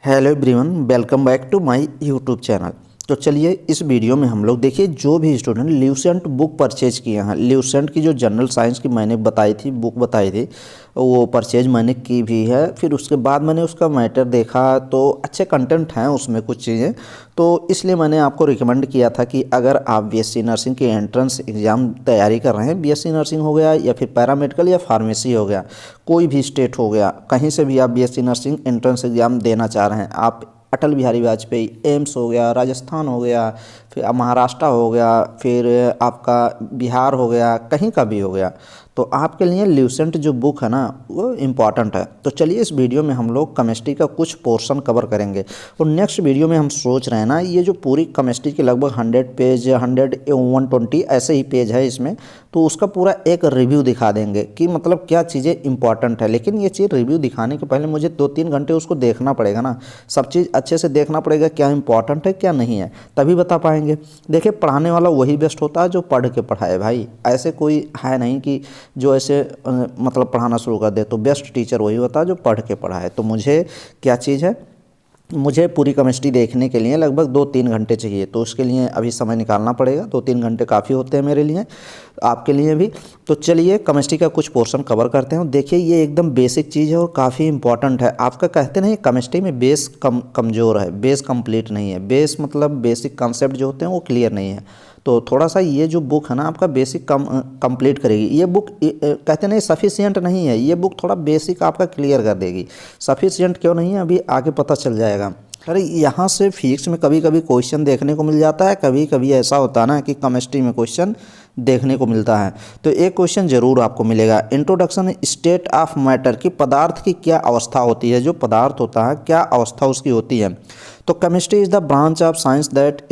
Hello everyone, welcome back to my YouTube channel. तो चलिए इस वीडियो में हम लोग देखिए जो भी स्टूडेंट ल्यूसेंट बुक परचेज किए हैं, ल्यूसेंट की जो जनरल साइंस की मैंने बताई थी बुक बताई थी, वो परचेज मैंने की भी है। फिर उसके बाद मैंने उसका मैटर देखा तो अच्छे कंटेंट हैं उसमें कुछ चीज़ें, तो इसलिए मैंने आपको रिकमेंड किया था कि अगर आप बीएससी नर्सिंग की एंट्रेंस एग्ज़ाम तैयारी कर रहे हैं, बीएससी नर्सिंग हो गया या फिर पैरामेडिकल या फार्मेसी हो गया, कोई भी स्टेट हो गया, कहीं से भी आप बीएससी नर्सिंग एंट्रेंस एग्ज़ाम देना चाह रहे हैं, आप अटल बिहारी वाजपेयी एम्स हो गया, राजस्थान हो गया, फिर महाराष्ट्र हो गया, फिर आपका बिहार हो गया, कहीं का भी हो गया, तो आपके लिए ल्यूसेंट जो बुक है ना वो इम्पॉर्टेंट है। तो चलिए इस वीडियो में हम लोग केमिस्ट्री का कुछ पोर्शन कवर करेंगे और नेक्स्ट वीडियो में हम सोच रहे हैं ना, ये जो पूरी केमिस्ट्री के लगभग 100 पेज 120 ऐसे ही पेज है इसमें, तो उसका पूरा एक रिव्यू दिखा देंगे कि मतलब क्या चीज़ें इंपॉर्टेंट है। लेकिन ये चीज़ रिव्यू दिखाने के पहले मुझे 2-3 घंटे उसको देखना पड़ेगा ना, सब चीज़ अच्छे से देखना पड़ेगा, क्या इंपॉर्टेंट है क्या नहीं है, तभी बता पाएंगे। देखिए पढ़ाने वाला वही बेस्ट होता है जो पढ़ के पढ़ाए भाई, ऐसे कोई है नहीं कि जो ऐसे मतलब पढ़ाना शुरू कर दे। तो बेस्ट टीचर वही होता है जो पढ़ के पढ़ाए। तो मुझे क्या चीज़ है, मुझे पूरी केमिस्ट्री देखने के लिए लगभग 2-3 घंटे चाहिए, तो उसके लिए अभी समय निकालना पड़ेगा। 2-3 घंटे काफ़ी होते हैं मेरे लिए, आपके लिए भी। तो चलिए केमिस्ट्री का कुछ पोर्शन कवर करते हैं। देखिए ये एकदम बेसिक चीज़ है और काफ़ी इंपॉर्टेंट है। आपका कहते नहीं केमिस्ट्री में बेस कमज़ोर है, बेस कंप्लीट नहीं है, बेस मतलब बेसिक कॉन्सेप्ट जो होते हैं वो क्लियर नहीं है। तो थोड़ा सा ये जो बुक है ना आपका बेसिक कंप्लीट करेगी। ये बुक कहते नहीं सफिशिएंट नहीं है, ये बुक थोड़ा बेसिक आपका क्लियर कर देगी। सफिशिएंट क्यों नहीं है अभी आगे पता चल जाएगा। अरे यहाँ से फिजिक्स में कभी कभी क्वेश्चन देखने को मिल जाता है, कभी कभी ऐसा होता है ना कि केमिस्ट्री में क्वेश्चन देखने को मिलता है। तो एक क्वेश्चन ज़रूर आपको मिलेगा, इंट्रोडक्शन स्टेट ऑफ मैटर, की पदार्थ की क्या अवस्था होती है, जो पदार्थ होता है क्या अवस्था उसकी होती है। तो chemistry is the branch of science that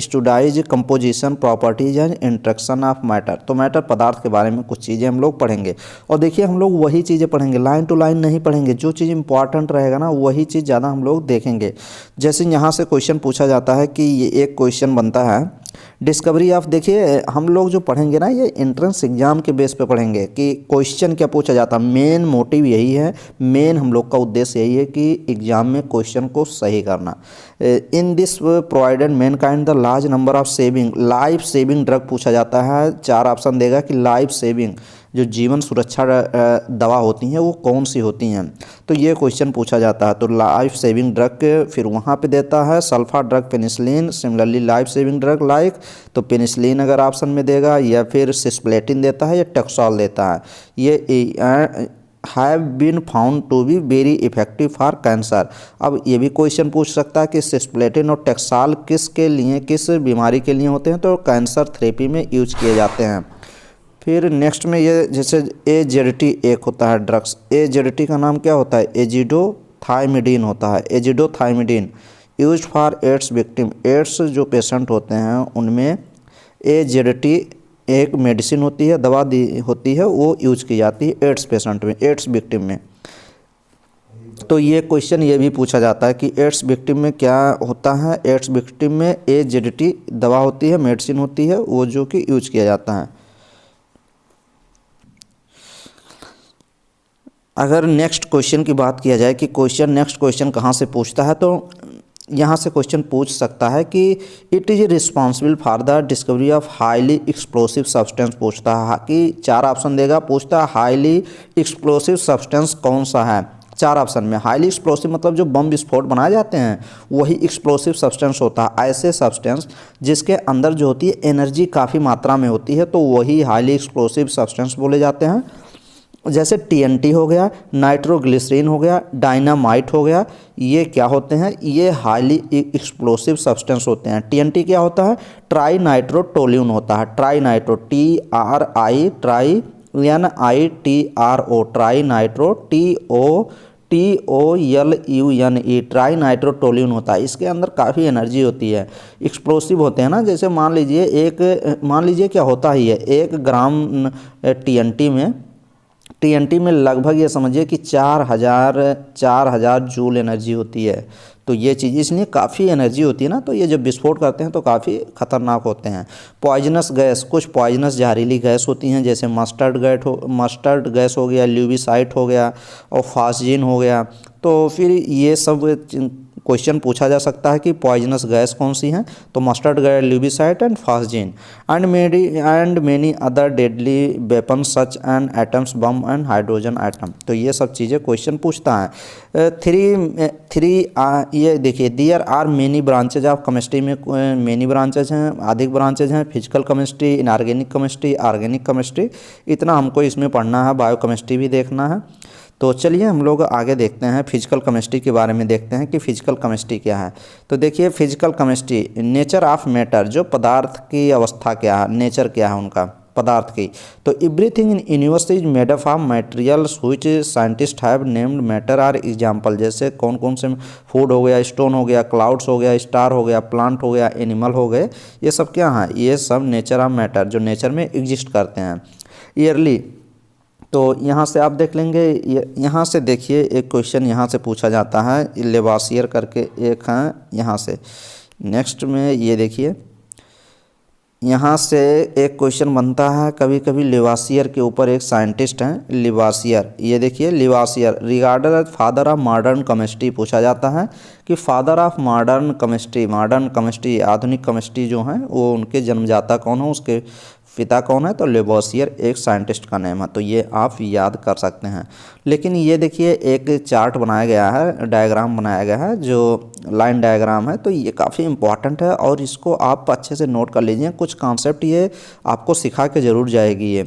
studies composition properties and interaction of matter. तो मैटर पदार्थ के बारे में कुछ चीज़ें हम लोग पढ़ेंगे और देखिए हम लोग वही चीज़ें पढ़ेंगे, लाइन टू लाइन नहीं पढ़ेंगे, जो चीज़ इंपॉर्टेंट रहेगा ना वही चीज़ ज़्यादा हम लोग देखेंगे। जैसे यहाँ से क्वेश्चन पूछा जाता है कि ये एक क्वेश्चन बनता है डिस्कवरी ऑफ, देखिए हम लोग जो पढ़ेंगे ना ये एंट्रेंस एग्जाम के बेस पे पढ़ेंगे कि क्वेश्चन क्या पूछा जाता है। मेन मोटिव यही है, मेन हम लोग का उद्देश्य यही है कि एग्जाम में क्वेश्चन को सही करना। In this provided man kind the large number of saving, life saving drug पूछा जाता है। 4 ऑप्शन देगा कि लाइफ सेविंग जो जीवन सुरक्षा दवा होती हैं वो कौन सी होती हैं, तो ये क्वेश्चन पूछा जाता है। तो लाइफ सेविंग ड्रग फिर वहाँ पे देता है sulpha drug penicillin, similarly life saving drug like, तो पेनिसिलिन अगर ऑप्शन में देगा, या फिर सिस्प्लेटिन देता है या टैक्सोल देता है। ये have been found to be very effective for cancer. अब ये भी क्वेश्चन पूछ सकता है कि सिस्प्लेटिन और टैक्सोल किसके लिए, किस बीमारी के लिए होते हैं, तो कैंसर थेरेपी में यूज किए जाते हैं। फिर नेक्स्ट में ये जैसे एजेडिटी एक होता है ड्रग्स, एजेडिटी का नाम क्या होता है, एजिडोथाइमिडीन होता है, azidothymidine used for AIDS victim. AIDS जो पेशेंट होते हैं उनमें एजेडिटी एक मेडिसिन होती है, दवा दी होती है, वो यूज की जाती है एड्स पेशेंट में, एड्स विक्टिम में। तो ये क्वेश्चन ये भी पूछा जाता है कि एड्स विक्टिम में क्या होता है, एड्स विक्टिम में एजेडिटी दवा होती है, मेडिसिन होती है, वो जो कि यूज किया जाता है। अगर नेक्स्ट क्वेश्चन की बात किया जाए कि नेक्स्ट क्वेश्चन कहाँ से पूछता है, तो यहाँ से क्वेश्चन पूछ सकता है कि it is responsible for the discovery of highly explosive substance पूछता है कि 4 ऑप्शन देगा, पूछता है हाईली एक्सप्लोसिव सब्सटेंस कौन सा है। 4 ऑप्शन में हाईली एक्सप्लोसिव मतलब जो बम विस्फोट बनाए जाते हैं वही एक्सप्लोसिव सब्सटेंस होता है। ऐसे सब्सटेंस जिसके अंदर जो होती है एनर्जी काफ़ी मात्रा में होती है, तो वही हाईली एक्सप्लोसिव सब्सटेंस बोले जाते हैं। जैसे टीएनटी हो गया, नाइट्रोग्लिसरीन हो गया, डायनामाइट हो गया, ये क्या होते हैं, ये हाईली एक्सप्लोसिव सब्सटेंस होते हैं। टीएनटी क्या होता है, ट्राई नाइट्रोटोल्यून होता है, tri nitro TRI tri NITRO tri nitro TOLUNE trinitrotoluene होता है। इसके अंदर काफ़ी एनर्जी होती है, एक्सप्लोसिव होते हैं ना। जैसे मान लीजिए क्या होता ही है 1 ग्राम टीएनटी में लगभग ये समझिए कि 4000 जूल एनर्जी होती है। तो ये चीज़ इसलिए काफ़ी एनर्जी होती है ना, तो ये जब विस्फोट करते हैं तो काफ़ी खतरनाक होते हैं। पॉइजनस गैस, कुछ पॉइजनस जहरीली गैस होती हैं, जैसे मस्टर्ड गैस हो गया, ल्यूबिसाइट हो गया और फास्जिन हो गया। तो फिर ये सब क्वेश्चन पूछा जा सकता है कि पॉइजनस गैस कौन सी है, तो mustard gas, lewisite and phosgene and many other deadly weapon such and atoms bomb and hydrogen atom. तो ये सब चीज़ें क्वेश्चन पूछता है। ये देखिए, there are many branches of chemistry में मेनी ब्रांचेज हैं, अधिक ब्रांचेज हैं, physical chemistry, inorganic chemistry, organic chemistry, इतना हमको इसमें पढ़ना है, बायो केमिस्ट्री भी देखना है। तो चलिए हम लोग आगे देखते हैं, फिजिकल केमिस्ट्री के बारे में देखते हैं कि फिजिकल केमिस्ट्री क्या है। तो देखिए, physical chemistry nature of matter, जो पदार्थ की अवस्था क्या है, नेचर क्या है उनका, पदार्थ की। तो everything in universe is made up of materials which scientist have named matter are example. जैसे कौन कौन से फूड हो गया, स्टोन हो गया, क्लाउड्स हो गया, स्टार हो गया, प्लांट हो गया, एनिमल हो गए, ये सब क्या है, ये सब नेचर ऑफ मैटर जो नेचर में एग्जिस्ट करते हैं ईयरली। तो यहाँ से आप देख लेंगे, यहाँ से देखिए एक क्वेश्चन यहाँ से पूछा जाता है, लेवासियर करके एक है यहाँ से। नेक्स्ट में ये देखिए, यहाँ से एक क्वेश्चन बनता है कभी कभी लेवासियर के ऊपर, एक साइंटिस्ट हैं लेवासियर। ये देखिए, Lavoisier regarded as father of modern chemistry पूछा जाता है कि फादर ऑफ मॉडर्न केमिस्ट्री आधुनिक केमिस्ट्री जो है वो उनके जन्मदाता कौन है, उसके पिता कौन है, तो लेवोसियर एक साइंटिस्ट का नाम है। तो ये आप याद कर सकते हैं। लेकिन ये देखिए, एक चार्ट बनाया गया है, डायग्राम बनाया गया है, जो लाइन डायग्राम है, तो ये काफ़ी इंपॉर्टेंट है और इसको आप अच्छे से नोट कर लीजिए। कुछ कॉन्सेप्ट ये आपको सिखा के ज़रूर जाएगी।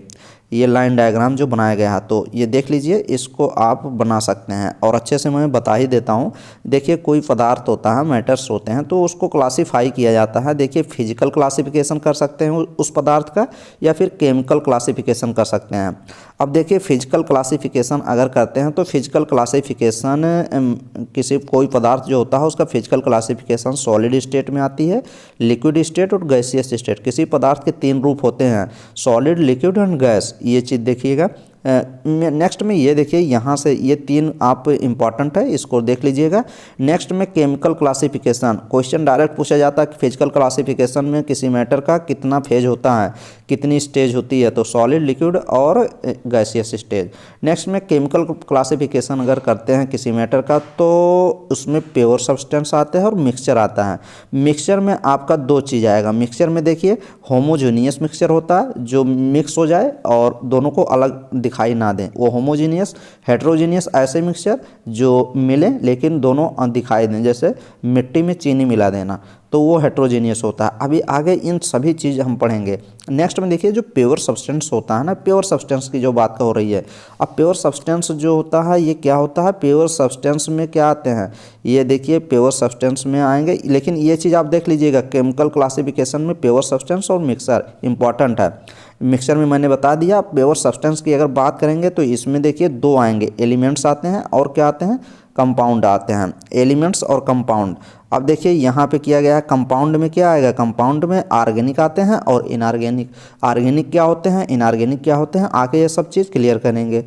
ये लाइन डायग्राम जो बनाया गया है, तो ये देख लीजिए, इसको आप बना सकते हैं। और अच्छे से मैं बता ही देता हूँ। देखिए, कोई पदार्थ होता है, मैटर्स होते हैं, तो उसको क्लासीफाई किया जाता है। देखिए, फिजिकल क्लासिफिकेशन कर सकते हैं उस पदार्थ का, या फिर केमिकल क्लासिफिकेशन कर सकते हैं। अब देखिए, फिजिकल क्लासिफिकेशन अगर करते हैं तो फिजिकल क्लासिफिकेशन किसी कोई पदार्थ जो होता है उसका फिजिकल क्लासिफिकेशन सॉलिड स्टेट में आती है, लिक्विड स्टेट और गैसियस स्टेट। किसी पदार्थ के 3 रूप होते हैं, सॉलिड, लिक्विड एंड गैस। ये चीज़ देखिएगा। नेक्स्ट में ये देखिए, यहाँ से ये 3 आप इम्पॉर्टेंट है, इसको देख लीजिएगा। नेक्स्ट में केमिकल क्लासिफिकेशन, क्वेश्चन डायरेक्ट पूछा जाता है कि फिजिकल क्लासिफिकेशन में किसी मैटर का कितना फेज होता है, कितनी स्टेज होती है, तो सॉलिड, लिक्विड और गैसियस स्टेज। नेक्स्ट में केमिकल क्लासिफिकेशन अगर करते हैं किसी मैटर का, तो उसमें प्योर सब्सटेंस आता है और मिक्सचर आता है। मिक्सचर में आपका 2 चीज़ आएगा। मिक्सचर में देखिए, होमोजेनियस मिक्सचर होता है जो मिक्स हो जाए और दोनों को अलग दिखाई ना दें, वो होमोजीनियस। हेट्रोजीनियस ऐसे मिक्सचर जो मिले लेकिन दोनों दिखाई दें, जैसे मिट्टी में चीनी मिला देना, तो वो हेट्रोजीनियस होता है। अभी आगे इन सभी चीज़ हम पढ़ेंगे। नेक्स्ट में देखिए, जो प्योर सब्सटेंस होता है ना, प्योर सब्सटेंस की जो बात हो रही है। अब प्योर सब्सटेंस जो होता है, ये क्या होता है, प्योर सब्सटेंस में क्या आते हैं, ये देखिए प्योर सब्सटेंस में आएंगे। लेकिन ये चीज़ आप देख लीजिएगा, केमिकल क्लासिफिकेशन में प्योर सब्सटेंस और मिक्सर इंपॉर्टेंट है। मिक्सर में मैंने बता दिया। प्योर सब्सटेंस की अगर बात करेंगे तो इसमें देखिए 2 आएंगे, एलिमेंट्स आते हैं और क्या आते हैं, कंपाउंड आते हैं, एलिमेंट्स और कंपाउंड। अब देखिए, यहाँ पे किया गया है, कंपाउंड में क्या आएगा, कंपाउंड में ऑर्गेनिक आते हैं और इनऑर्गेनिक। ऑर्गेनिक क्या होते हैं, इनऑर्गेनिक क्या होते हैं, आगे ये सब चीज़ क्लियर करेंगे।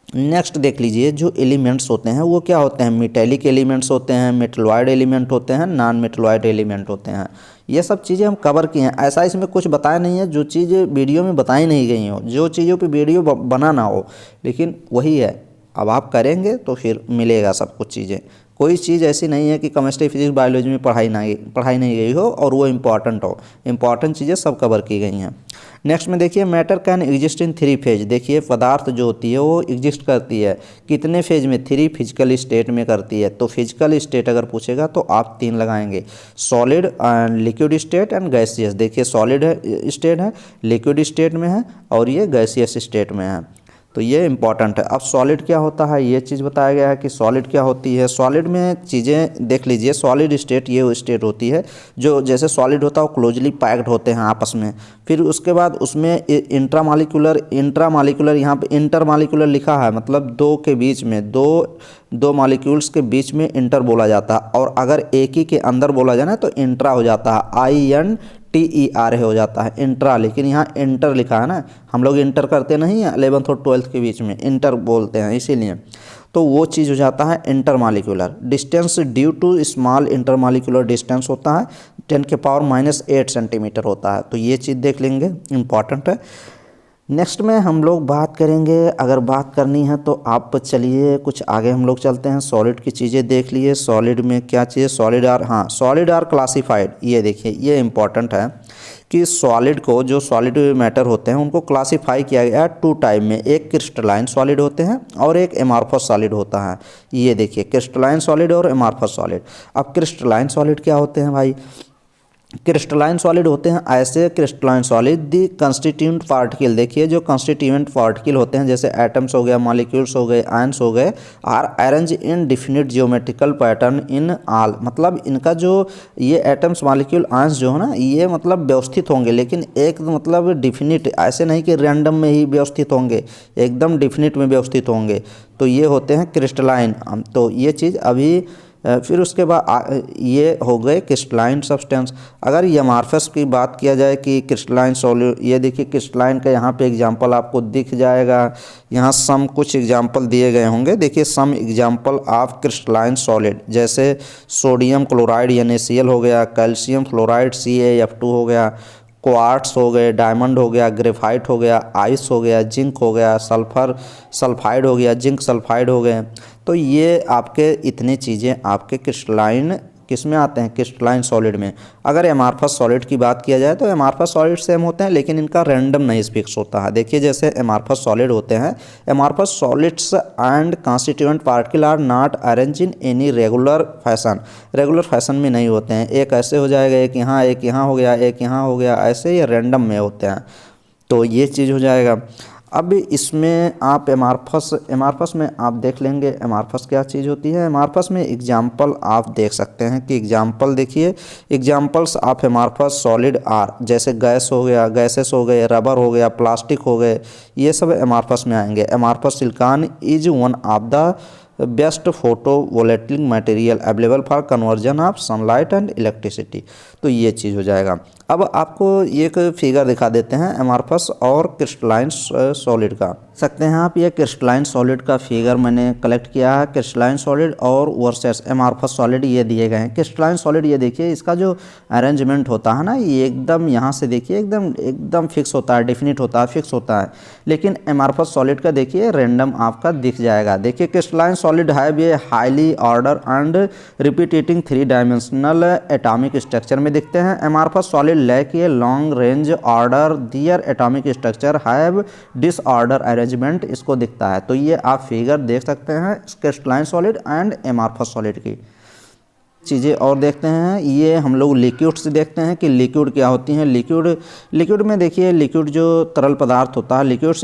नेक्स्ट देख लीजिए, जो एलिमेंट्स होते हैं वो क्या होते हैं, मेटेलिक एलिमेंट्स होते हैं, मेटलॉयड एलिमेंट होते हैं, नॉन मेटलॉयड एलिमेंट होते हैं। ये सब चीज़ें हम कवर किए हैं। ऐसा इसमें कुछ बताया नहीं है जो चीज़ें वीडियो में बताई नहीं गई हो, जो चीज़ों पे वीडियो बना ना हो, लेकिन वही है। अब आप करेंगे तो फिर मिलेगा सब कुछ चीज़ें। कोई चीज़ ऐसी नहीं है कि केमिस्ट्री, फिजिक्स, बायोलॉजी में पढ़ाई नहीं गई हो और वो इम्पॉर्टेंट हो। इम्पॉर्टेंट चीज़ें सब कवर की गई हैं। नेक्स्ट में देखिए, matter can exist in 3 phase. देखिए, पदार्थ जो होती है वो एग्जिस्ट करती है कितने फेज में, 3 फिजिकल स्टेट में करती है। तो फिजिकल स्टेट अगर पूछेगा तो आप 3 लगाएंगे, solid, liquid state and gaseous. देखिए, सॉलिड स्टेट है, लिक्विड स्टेट में है और ये गैसियस स्टेट में है। तो ये इंपॉर्टेंट है। अब सॉलिड क्या होता है, ये चीज़ बताया गया है कि सॉलिड क्या होती है। सॉलिड में चीज़ें देख लीजिए, सॉलिड स्टेट ये स्टेट होती है जो जैसे सॉलिड होता है वो क्लोजली पैक्ड होते हैं आपस में। फिर उसके बाद उसमें इंट्रामालिकुलर यहाँ पे इंटरमालिकुलर लिखा है, मतलब 2 के बीच में, दो मॉलिक्यूल्स के बीच में इंटर बोला जाता है। और अगर एक ही के अंदर बोला जाए ना तो इंट्रा हो जाता है, INTER हो जाता है, इंट्रा। लेकिन यहाँ इंटर लिखा है ना, हम लोग इंटर करते नहीं हैं 11th और 12th के बीच में, इंटर बोलते हैं इसीलिए। तो वो चीज़ हो जाता है intermolecular. Distance due to small intermolecular distance होता है 10⁻⁻8 सेंटीमीटर होता है। तो ये चीज़ देख लेंगे, इंपॉर्टेंट है। नेक्स्ट में हम लोग बात करेंगे, अगर बात करनी है तो आप चलिए कुछ आगे हम लोग चलते हैं। सॉलिड की चीज़ें देख लिए, सॉलिड में क्या चीज़, सॉलिड आर, हाँ सॉलिड आर क्लासिफाइड। ये देखिए ये इंपॉर्टेंट है कि सॉलिड को, जो सॉलिड मैटर होते हैं उनको क्लासिफाई किया गया है टू टाइप में, एक क्रिस्टलाइन सॉलिड होते हैं और एक एमार्फस सॉलिड होता है। ये देखिए क्रिस्टलाइन सॉलिड और एमार्फस सॉलिड। अब क्रिस्टलाइन सॉलिड क्या होते हैं भाई, क्रिस्टलाइन सॉलिड होते हैं ऐसे क्रिस्टलाइन सॉलिड दी कंस्टिट्यूएंट पार्टिकल, देखिए जो कंस्टिट्यूएंट पार्टिकल होते हैं जैसे एटम्स हो गया, मॉलिक्यूल्स हो गए, आयंस हो गए, are arrange in definite geometrical pattern in all, मतलब इनका जो ये एटम्स मॉलिक्यूल आयंस जो है ना, ये मतलब व्यवस्थित होंगे, लेकिन एक मतलब डिफिनिट, ऐसे नहीं कि रैंडम में ही व्यवस्थित होंगे, एकदम डिफिनिट में व्यवस्थित होंगे। तो ये होते हैं क्रिस्टलाइन। तो ये चीज़ अभी फिर उसके बाद ये हो गए क्रिस्टलाइन सब्सटेंस। अगर एमार्फस की बात किया जाए कि क्रिस्टलाइन सॉलिड, ये देखिए क्रिस्टलाइन का यहाँ पे एग्जांपल आपको दिख जाएगा, यहाँ सम कुछ एग्जांपल दिए गए होंगे। देखिए some example of crystalline solid, जैसे सोडियम क्लोराइड NaCl हो गया, कैल्शियम फ्लोराइड CaF2 हो गया, क्वार्ट्स हो गए, डायमंड हो गया, ग्रेफाइट हो गया, आइस हो गया, जिंक हो गया, सल्फर सल्फाइड हो गया, जिंक सल्फाइड हो गए। तो ये आपके इतनी चीज़ें आपके क्रिस्टलाइन किस में आते हैं, क्रिस्टलाइन सॉलिड में। अगर एमार्फस सॉलिड की बात किया जाए तो एमार्फस सॉलिड सेम होते हैं, लेकिन इनका रैंडम नहीं फिक्स होता है। देखिए जैसे एमार्फस सॉलिड होते हैं, amorphous solids and constituent particle are not arrange in any regular fashion, regular fashion में नहीं होते हैं, एक ऐसे हो जाएगा, एक यहाँ हो गया, एक यहाँ हो गया, ऐसे ये रैंडम में होते हैं। तो ये चीज़ हो जाएगा। अब इसमें आप एमार्फस में आप देख लेंगे एमार्फस क्या चीज़ होती है। एमार्फस में एग्जाम्पल आप देख सकते हैं कि एग्जाम्पल देखिए, examples of amorphous solid are, जैसे गैस हो गया, गैसेस हो गए, रबर हो गया, प्लास्टिक हो गए, ये सब एमार्फस में आएंगे। Amorphous silicon is one of the best photovoltaic material available for conversion of sunlight and electricity. तो ये चीज़ हो जाएगा। अब आपको एक फिगर दिखा देते हैं एमार्फस और क्रिस्टलाइन सॉलिड का, सकते हैं आप। ये क्रिस्टलाइन सॉलिड का फिगर मैंने कलेक्ट किया है, क्रिस्टलाइन सॉलिड और वर्सेस एमार्फस सॉलिड ये दिए गए हैं। क्रिस्टलाइन सॉलिड ये देखिए इसका जो अरेंजमेंट होता है ना, ये एकदम यहाँ से देखिए एकदम फिक्स होता है, डेफिनिट होता है, फिक्स होता है। लेकिन एमार्फस सॉलिड का देखिए रैंडम आपका दिख जाएगा। देखिए क्रिस्टलाइन सॉलिड हैव ये highly order and repeating 3 dimensional atomic structure में दिखते हैं। Amorphous solid lack a long range order, their atomic structure have disorder arrangement, इसको दिखता है। तो ये आप फिगर देख सकते हैं crystalline solid and amorphous solid की चीज़ें। और देखते हैं ये हम लोग लिक्विड्स देखते हैं कि लिक्विड क्या होती हैं। लिक्विड में देखिए लिक्विड जो तरल पदार्थ होता है, लिक्विड्स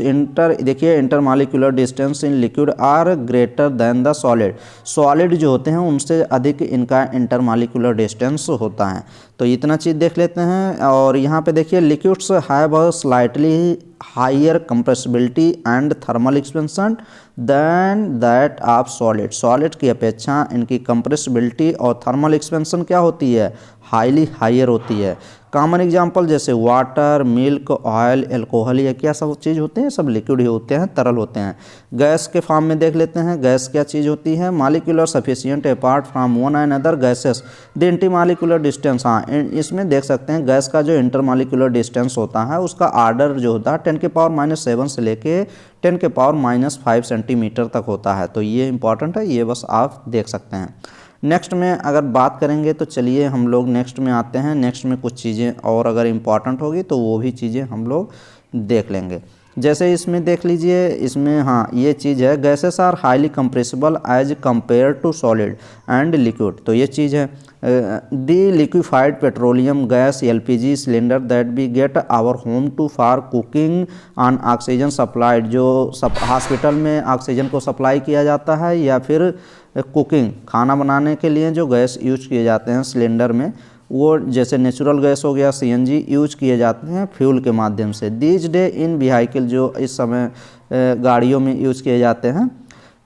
देखिए intermolecular distance in liquid are greater than the solid, solid जो होते हैं उनसे अधिक इनका इंटरमॉलिक्यूलर डिस्टेंस होता है। तो इतना चीज़ देख लेते हैं। और यहाँ पे देखिए liquids have a slightly higher compressibility and thermal expansion than that of solid, solid की अपेक्षा इनकी कंप्रेसिबिलिटी और थर्मल एक्सपेंशन क्या होती है, हाईली हायर होती है। कॉमन एग्जांपल जैसे वाटर, मिल्क, ऑयल, अल्कोहल, ये क्या सब चीज़ होते हैं, सब लिक्विड ही होते हैं, तरल होते हैं। गैस के फॉर्म में देख लेते हैं, गैस क्या चीज़ होती है, molecular sufficient apart from one and other gases the intermolecular distance. हाँ इसमें देख सकते हैं गैस का जो इंटरमॉलिक्यूलर डिस्टेंस होता है उसका आर्डर जो होता है 10⁻⁻7 से लेके 10⁻⁵ सेंटीमीटर तक होता है। तो ये इंपॉर्टेंट है, ये बस आप देख सकते हैं। नेक्स्ट में अगर बात करेंगे तो चलिए हम लोग नेक्स्ट में आते हैं। नेक्स्ट में कुछ चीज़ें और अगर इम्पॉर्टेंट होगी तो वो भी चीज़ें हम लोग देख लेंगे। जैसे इसमें देख लीजिए, इसमें हाँ ये चीज़ है, gases are highly compressible as compare to solid and liquid. तो ये चीज़ है the liquefied petroleum gas LPG cylinder that we get our home to for cooking on oxygen supplied, जो हॉस्पिटल में ऑक्सीजन को सप्लाई किया जाता है या फिर कुकिंग खाना बनाने के लिए जो गैस यूज किए जाते हैं सिलेंडर में, वो जैसे नेचुरल गैस हो गया, CNG यूज किए जाते हैं फ्यूल के माध्यम से। दीज डे इन व्हीकल, जो इस समय गाड़ियों में यूज किए जाते हैं।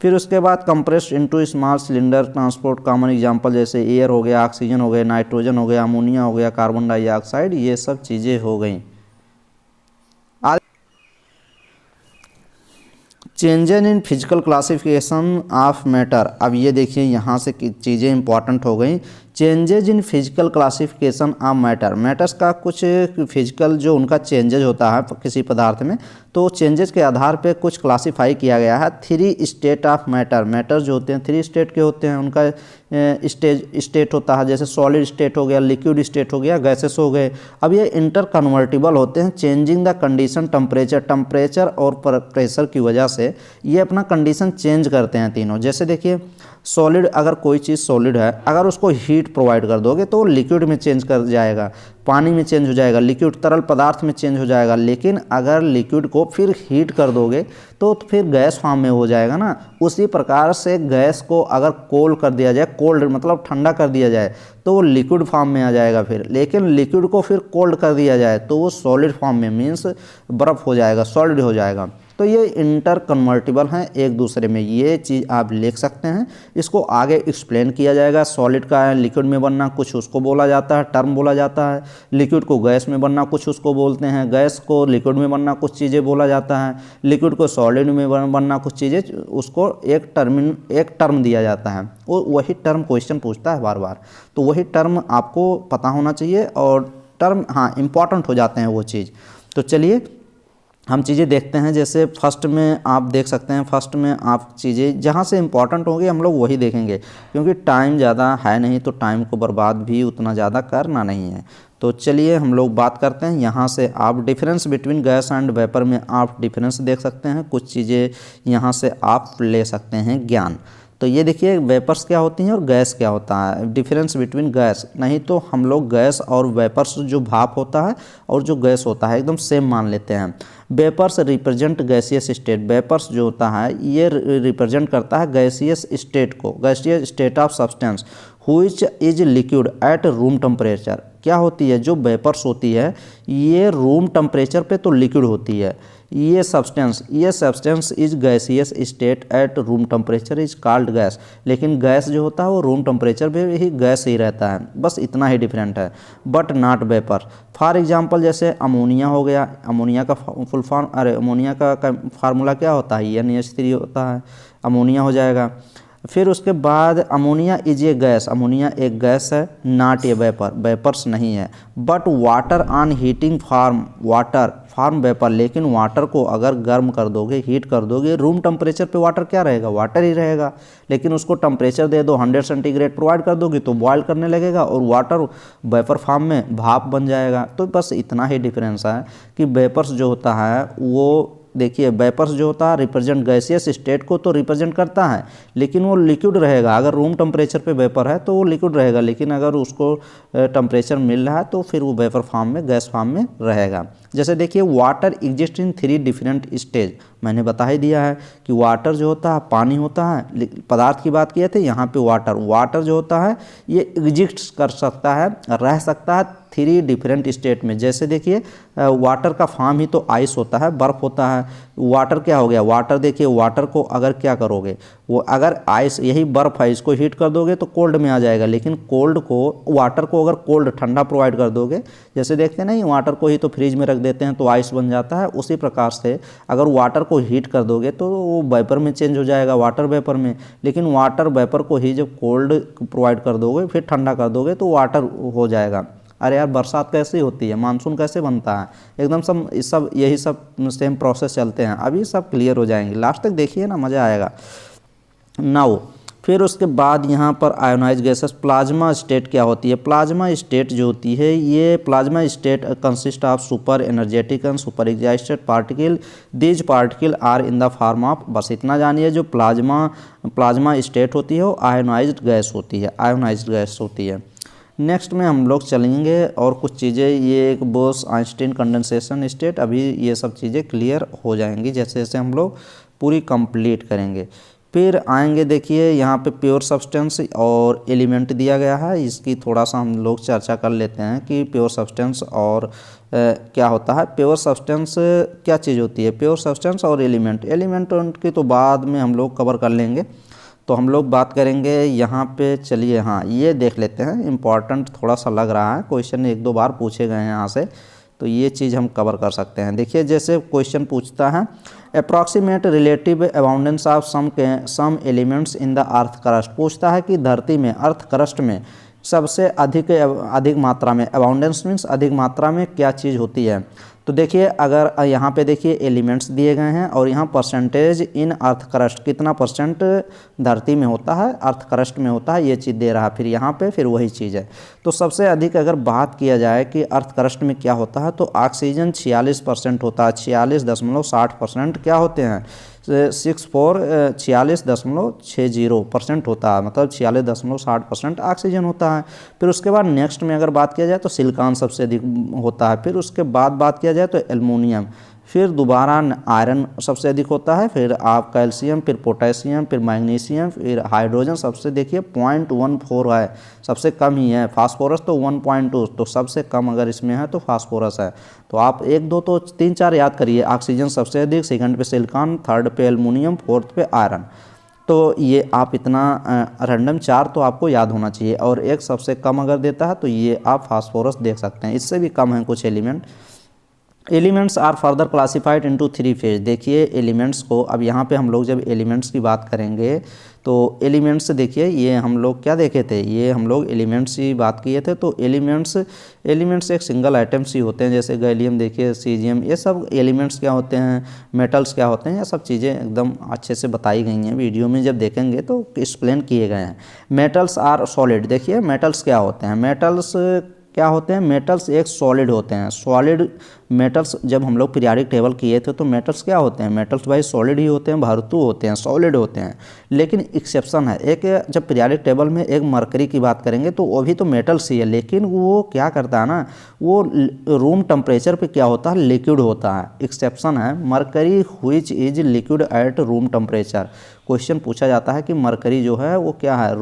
फिर उसके बाद compressed into small cylinder transport, common example जैसे एयर हो गया, ऑक्सीजन हो गया, नाइट्रोजन हो गया, अमोनिया हो गया, कार्बन डाइऑक्साइड, ये सब चीज़ें हो गई। Changes in physical classification of matter. अब ये देखिए यहाँ से चीज़ें इंपॉर्टेंट हो गई। Changes in physical classification of matter, matters का कुछ फिजिकल जो उनका चेंजेज होता है किसी पदार्थ में, तो चेंजेस के आधार पे कुछ क्लासिफाई किया गया है। 3 स्टेट ऑफ मैटर, मैटर जो होते हैं 3 स्टेट के होते हैं, उनका स्टेट होता है, जैसे सॉलिड स्टेट हो गया, लिक्विड स्टेट हो गया, गैसेस हो गए। अब ये इंटर कन्वर्टिबल होते हैं, चेंजिंग द कंडीशन टेम्परेचर और प्रेशर की वजह से ये अपना कंडीशन चेंज करते हैं तीनों। जैसे देखिए सॉलिड, अगर कोई चीज़ सॉलिड है, अगर उसको हीट प्रोवाइड कर दोगे तो लिक्विड में चेंज कर जाएगा, पानी में चेंज हो जाएगा, लिक्विड तरल पदार्थ में चेंज हो जाएगा। लेकिन अगर लिक्विड को फिर हीट कर दोगे तो फिर गैस फॉर्म में हो जाएगा ना। उसी प्रकार से गैस को अगर कोल्ड कर दिया जाए, कोल्ड मतलब ठंडा कर दिया जाए, तो वो लिक्विड फॉर्म में आ जाएगा फिर। लेकिन लिक्विड को फिर कोल्ड कर दिया जाए तो वो सॉलिड फॉर्म में, मीन्स बर्फ़ हो जाएगा, सॉलिड हो जाएगा। तो ये इंटर कन्वर्टिबल हैं एक दूसरे में, ये चीज़ आप लिख सकते हैं। इसको आगे एक्सप्लेन किया जाएगा। सॉलिड का लिक्विड में बनना कुछ उसको बोला जाता है, टर्म बोला जाता है। लिक्विड को गैस में बनना कुछ उसको बोलते हैं, गैस को लिक्विड में बनना कुछ चीज़ें बोला जाता है, लिक्विड को सॉलिड में बनना कुछ चीज़ें, उसको एक टर्म दिया जाता है। वो वही टर्म क्वेश्चन पूछता है बार बार, तो वही टर्म आपको पता होना चाहिए। और टर्म हाँ इम्पॉर्टेंट हो जाते हैं वो चीज़। तो चलिए हम चीज़ें देखते हैं। जैसे फर्स्ट में आप देख सकते हैं, फर्स्ट में आप चीज़ें जहाँ से इम्पॉर्टेंट होंगी हम लोग वही देखेंगे, क्योंकि टाइम ज़्यादा है नहीं, तो टाइम को बर्बाद भी उतना ज़्यादा करना नहीं है। तो चलिए हम लोग बात करते हैं। यहाँ से आप difference between gas and vapour में आप डिफरेंस देख सकते हैं, कुछ चीज़ें यहाँ से आप ले सकते हैं ज्ञान। तो ये देखिए वेपर्स क्या होती हैं और गैस क्या होता है, डिफरेंस बिटवीन गैस। नहीं तो हम लोग गैस और वेपर्स, जो भाप होता है और जो गैस होता है, एकदम सेम मान लेते हैं। Vapours represent gaseous state, vapours जो होता है ये रिप्रेजेंट करता है गैसियस स्टेट को, gaseous state of substance which is liquid at room temperature. क्या होती है, जो वेपर्स होती है ये रूम टेम्परेचर पे तो लिक्विड होती है। ये substance is gaseous state eight room temperature is called gas. लेकिन गैस जो होता है वो रूम टेम्परेचर पे ही गैस ही रहता है, बस इतना ही डिफरेंट है, but not vapour. For example जैसे अमोनिया हो गया, अमोनिया का फुल फॉर्म, अमोनिया का फार्मूला क्या होता है, NH3 होता है, अमोनिया हो जाएगा। फिर उसके बाद ammonia is a gas, ammonia एक गैस है, नॉट ए वेपर, वेपर्स नहीं है। But water on heating form vapour, लेकिन वाटर को अगर गर्म कर दोगे, हीट कर दोगे, रूम टेम्परेचर पे वाटर क्या रहेगा, वाटर ही रहेगा। लेकिन उसको टेम्परेचर दे दो 100 सेंटीग्रेड प्रोवाइड कर दोगे तो बॉयल करने लगेगा और वाटर वेपर फॉर्म में भाप बन जाएगा। तो बस इतना ही डिफरेंस है कि वेपर्स जो होता है वो, देखिए वेपर्स जो होता है रिप्रेजेंट गैसियस स्टेट को तो रिप्रेजेंट करता है, लेकिन वो लिक्विड रहेगा। अगर रूम टेम्परेचर पे वेपर है तो वो लिक्विड रहेगा, लेकिन अगर उसको टेम्परेचर मिल रहा है तो फिर वो वेपर फॉर्म में, गैस फॉर्म में रहेगा। जैसे देखिए water exist in 3 different stage, मैंने बता ही दिया है कि वाटर जो होता है पानी होता है, पदार्थ की बात किए थे, यहाँ पे वाटर जो होता है ये एग्जिस्ट कर सकता है, रह सकता है 3 डिफरेंट स्टेट में। जैसे देखिए वाटर का फॉर्म ही तो आइस होता है, बर्फ़ होता है। वाटर क्या हो गया, वाटर देखिए, वाटर को अगर क्या करोगे, वो अगर आइस, यही बर्फ़ है, इसको हीट कर दोगे तो कोल्ड में आ जाएगा। लेकिन कोल्ड को, वाटर को अगर कोल्ड ठंडा प्रोवाइड कर दोगे, जैसे देखते नहीं वाटर को ही तो फ्रिज में रख देते हैं तो आइस बन जाता है, उसी प्रकार से अगर वाटर को हीट कर दोगे तो वो वेपर में चेंज हो जाएगा, वाटर वेपर में। लेकिन वाटर वेपर को ही जब कोल्ड प्रोवाइड कर दोगे, फिर ठंडा कर दोगे तो वाटर हो जाएगा। अरे यार बरसात कैसे होती है, मानसून कैसे बनता है, एकदम सब यही सब सेम प्रोसेस चलते हैं। अभी सब क्लियर हो जाएंगे, लास्ट तक देखिए ना, मज़ा आएगा। नाउ फिर उसके बाद यहाँ पर आयोनाइज गैसेस, प्लाज्मा स्टेट क्या होती है। प्लाज्मा स्टेट जो होती है, ये plasma state consist of super energetic and super excited particle, these particle are in the form of, बस इतना जानिए, जो प्लाज्मा स्टेट होती है वो आयोनाइज्ड गैस होती है, आयोनाइज्ड गैस होती है। नेक्स्ट में हम लोग चलेंगे और कुछ चीज़ें, ये एक बोस आइंस्टीन कंडेंसेशन स्टेट, अभी ये सब चीज़ें क्लियर हो जाएंगी जैसे जैसे हम लोग पूरी कंप्लीट करेंगे। फिर आएंगे, देखिए यहाँ पे प्योर सब्सटेंस और एलिमेंट दिया गया है, इसकी थोड़ा सा हम लोग चर्चा कर लेते हैं कि प्योर सब्सटेंस और क्या होता है। प्योर सब्सटेंस क्या चीज़ होती है, प्योर सब्सटेंस और एलिमेंट की तो बाद में हम लोग कवर कर लेंगे। तो हम लोग बात करेंगे यहाँ पे, चलिए हाँ ये देख लेते हैं, इम्पॉर्टेंट थोड़ा सा लग रहा है, क्वेश्चन 1-2 बार पूछे गए हैं यहाँ से, तो ये चीज़ हम कवर कर सकते हैं। देखिए जैसे क्वेश्चन पूछता है, approximate relative abundance of some elements in the earth crust, पूछता है कि धरती में, अर्थ क्रस्ट में सबसे अधिक मात्रा में, अबाउंडेंस मीन्स अधिक मात्रा में क्या चीज़ होती है। तो देखिए अगर यहाँ पे देखिए एलिमेंट्स दिए गए हैं और यहाँ परसेंटेज इन अर्थ क्रस्ट, कितना परसेंट धरती में होता है, अर्थ क्रस्ट में होता है, ये चीज़ दे रहा है। फिर यहाँ पे फिर वही चीज़ है। तो सबसे अधिक अगर बात किया जाए कि अर्थ क्रस्ट में क्या होता है, तो ऑक्सीजन 46% होता है, 46.60% क्या होते हैं, 46.60% होता है, मतलब 46.60% ऑक्सीजन होता है। फिर उसके बाद नेक्स्ट में अगर बात किया जाए तो सिलिकॉन सबसे अधिक होता है। फिर उसके बाद बात किया जाए तो एल्युमिनियम, फिर दोबारा आयरन सबसे अधिक होता है, फिर आप कैल्शियम, फिर पोटेशियम, फिर मैग्नीशियम, फिर हाइड्रोजन सबसे देखिए 0.14 है, सबसे कम ही है। फास्फोरस तो 1.2, तो सबसे कम अगर इसमें है तो फास्फोरस है। तो आप 1 2 तो 3 4 याद करिए। ऑक्सीजन सबसे अधिक, सेकंड पे सिलिकॉन, थर्ड पे एल्युमिनियम, फोर्थ पे आयरन। तो ये आप इतना रैंडम 4 तो आपको याद होना चाहिए। और एक सबसे कम अगर देता है तो ये आप फास्फोरस देख सकते हैं, इससे भी कम है कुछ element. Elements are further classified into 3 phase. देखिए एलिमेंट्स को, अब यहाँ पे हम लोग जब एलिमेंट्स की बात करेंगे तो एलिमेंट्स देखिए, ये हम लोग क्या देखे थे, ये हम लोग एलिमेंट्स की बात किए थे। तो एलिमेंट्स एक सिंगल आइटम्स ही होते हैं, जैसे गैलियम देखिए, सीजियम, ये सब एलिमेंट्स क्या होते हैं, मेटल्स क्या होते हैं, ये सब चीज़ें एकदम अच्छे से बताई गई हैं। वीडियो में जब देखेंगे तो एक्सप्लेन किए गए हैं। Metals are solid. देखिए मेटल्स क्या होते हैं, मेटल्स क्या होते हैं, मेटल्स एक सॉलिड होते हैं। सॉलिड मेटल्स जब हम लोग पीरियाडिक टेबल किए थे तो मेटल्स क्या होते हैं, मेटल्स भाई सॉलिड ही होते हैं, धातु होते हैं, सॉलिड होते हैं। लेकिन एक्सेप्शन है एक, जब पीरियाडिक टेबल में एक मरकरी की बात करेंगे तो वो भी तो मेटल्स ही है, लेकिन वो क्या करता है ना, वो रूम टेम्परेचर पे क्या होता है, लिक्विड होता है। एक्सेप्शन है mercury which is liquid at room temperature. Question पूछा जाता है कि मरकरी जो है वो क्या है,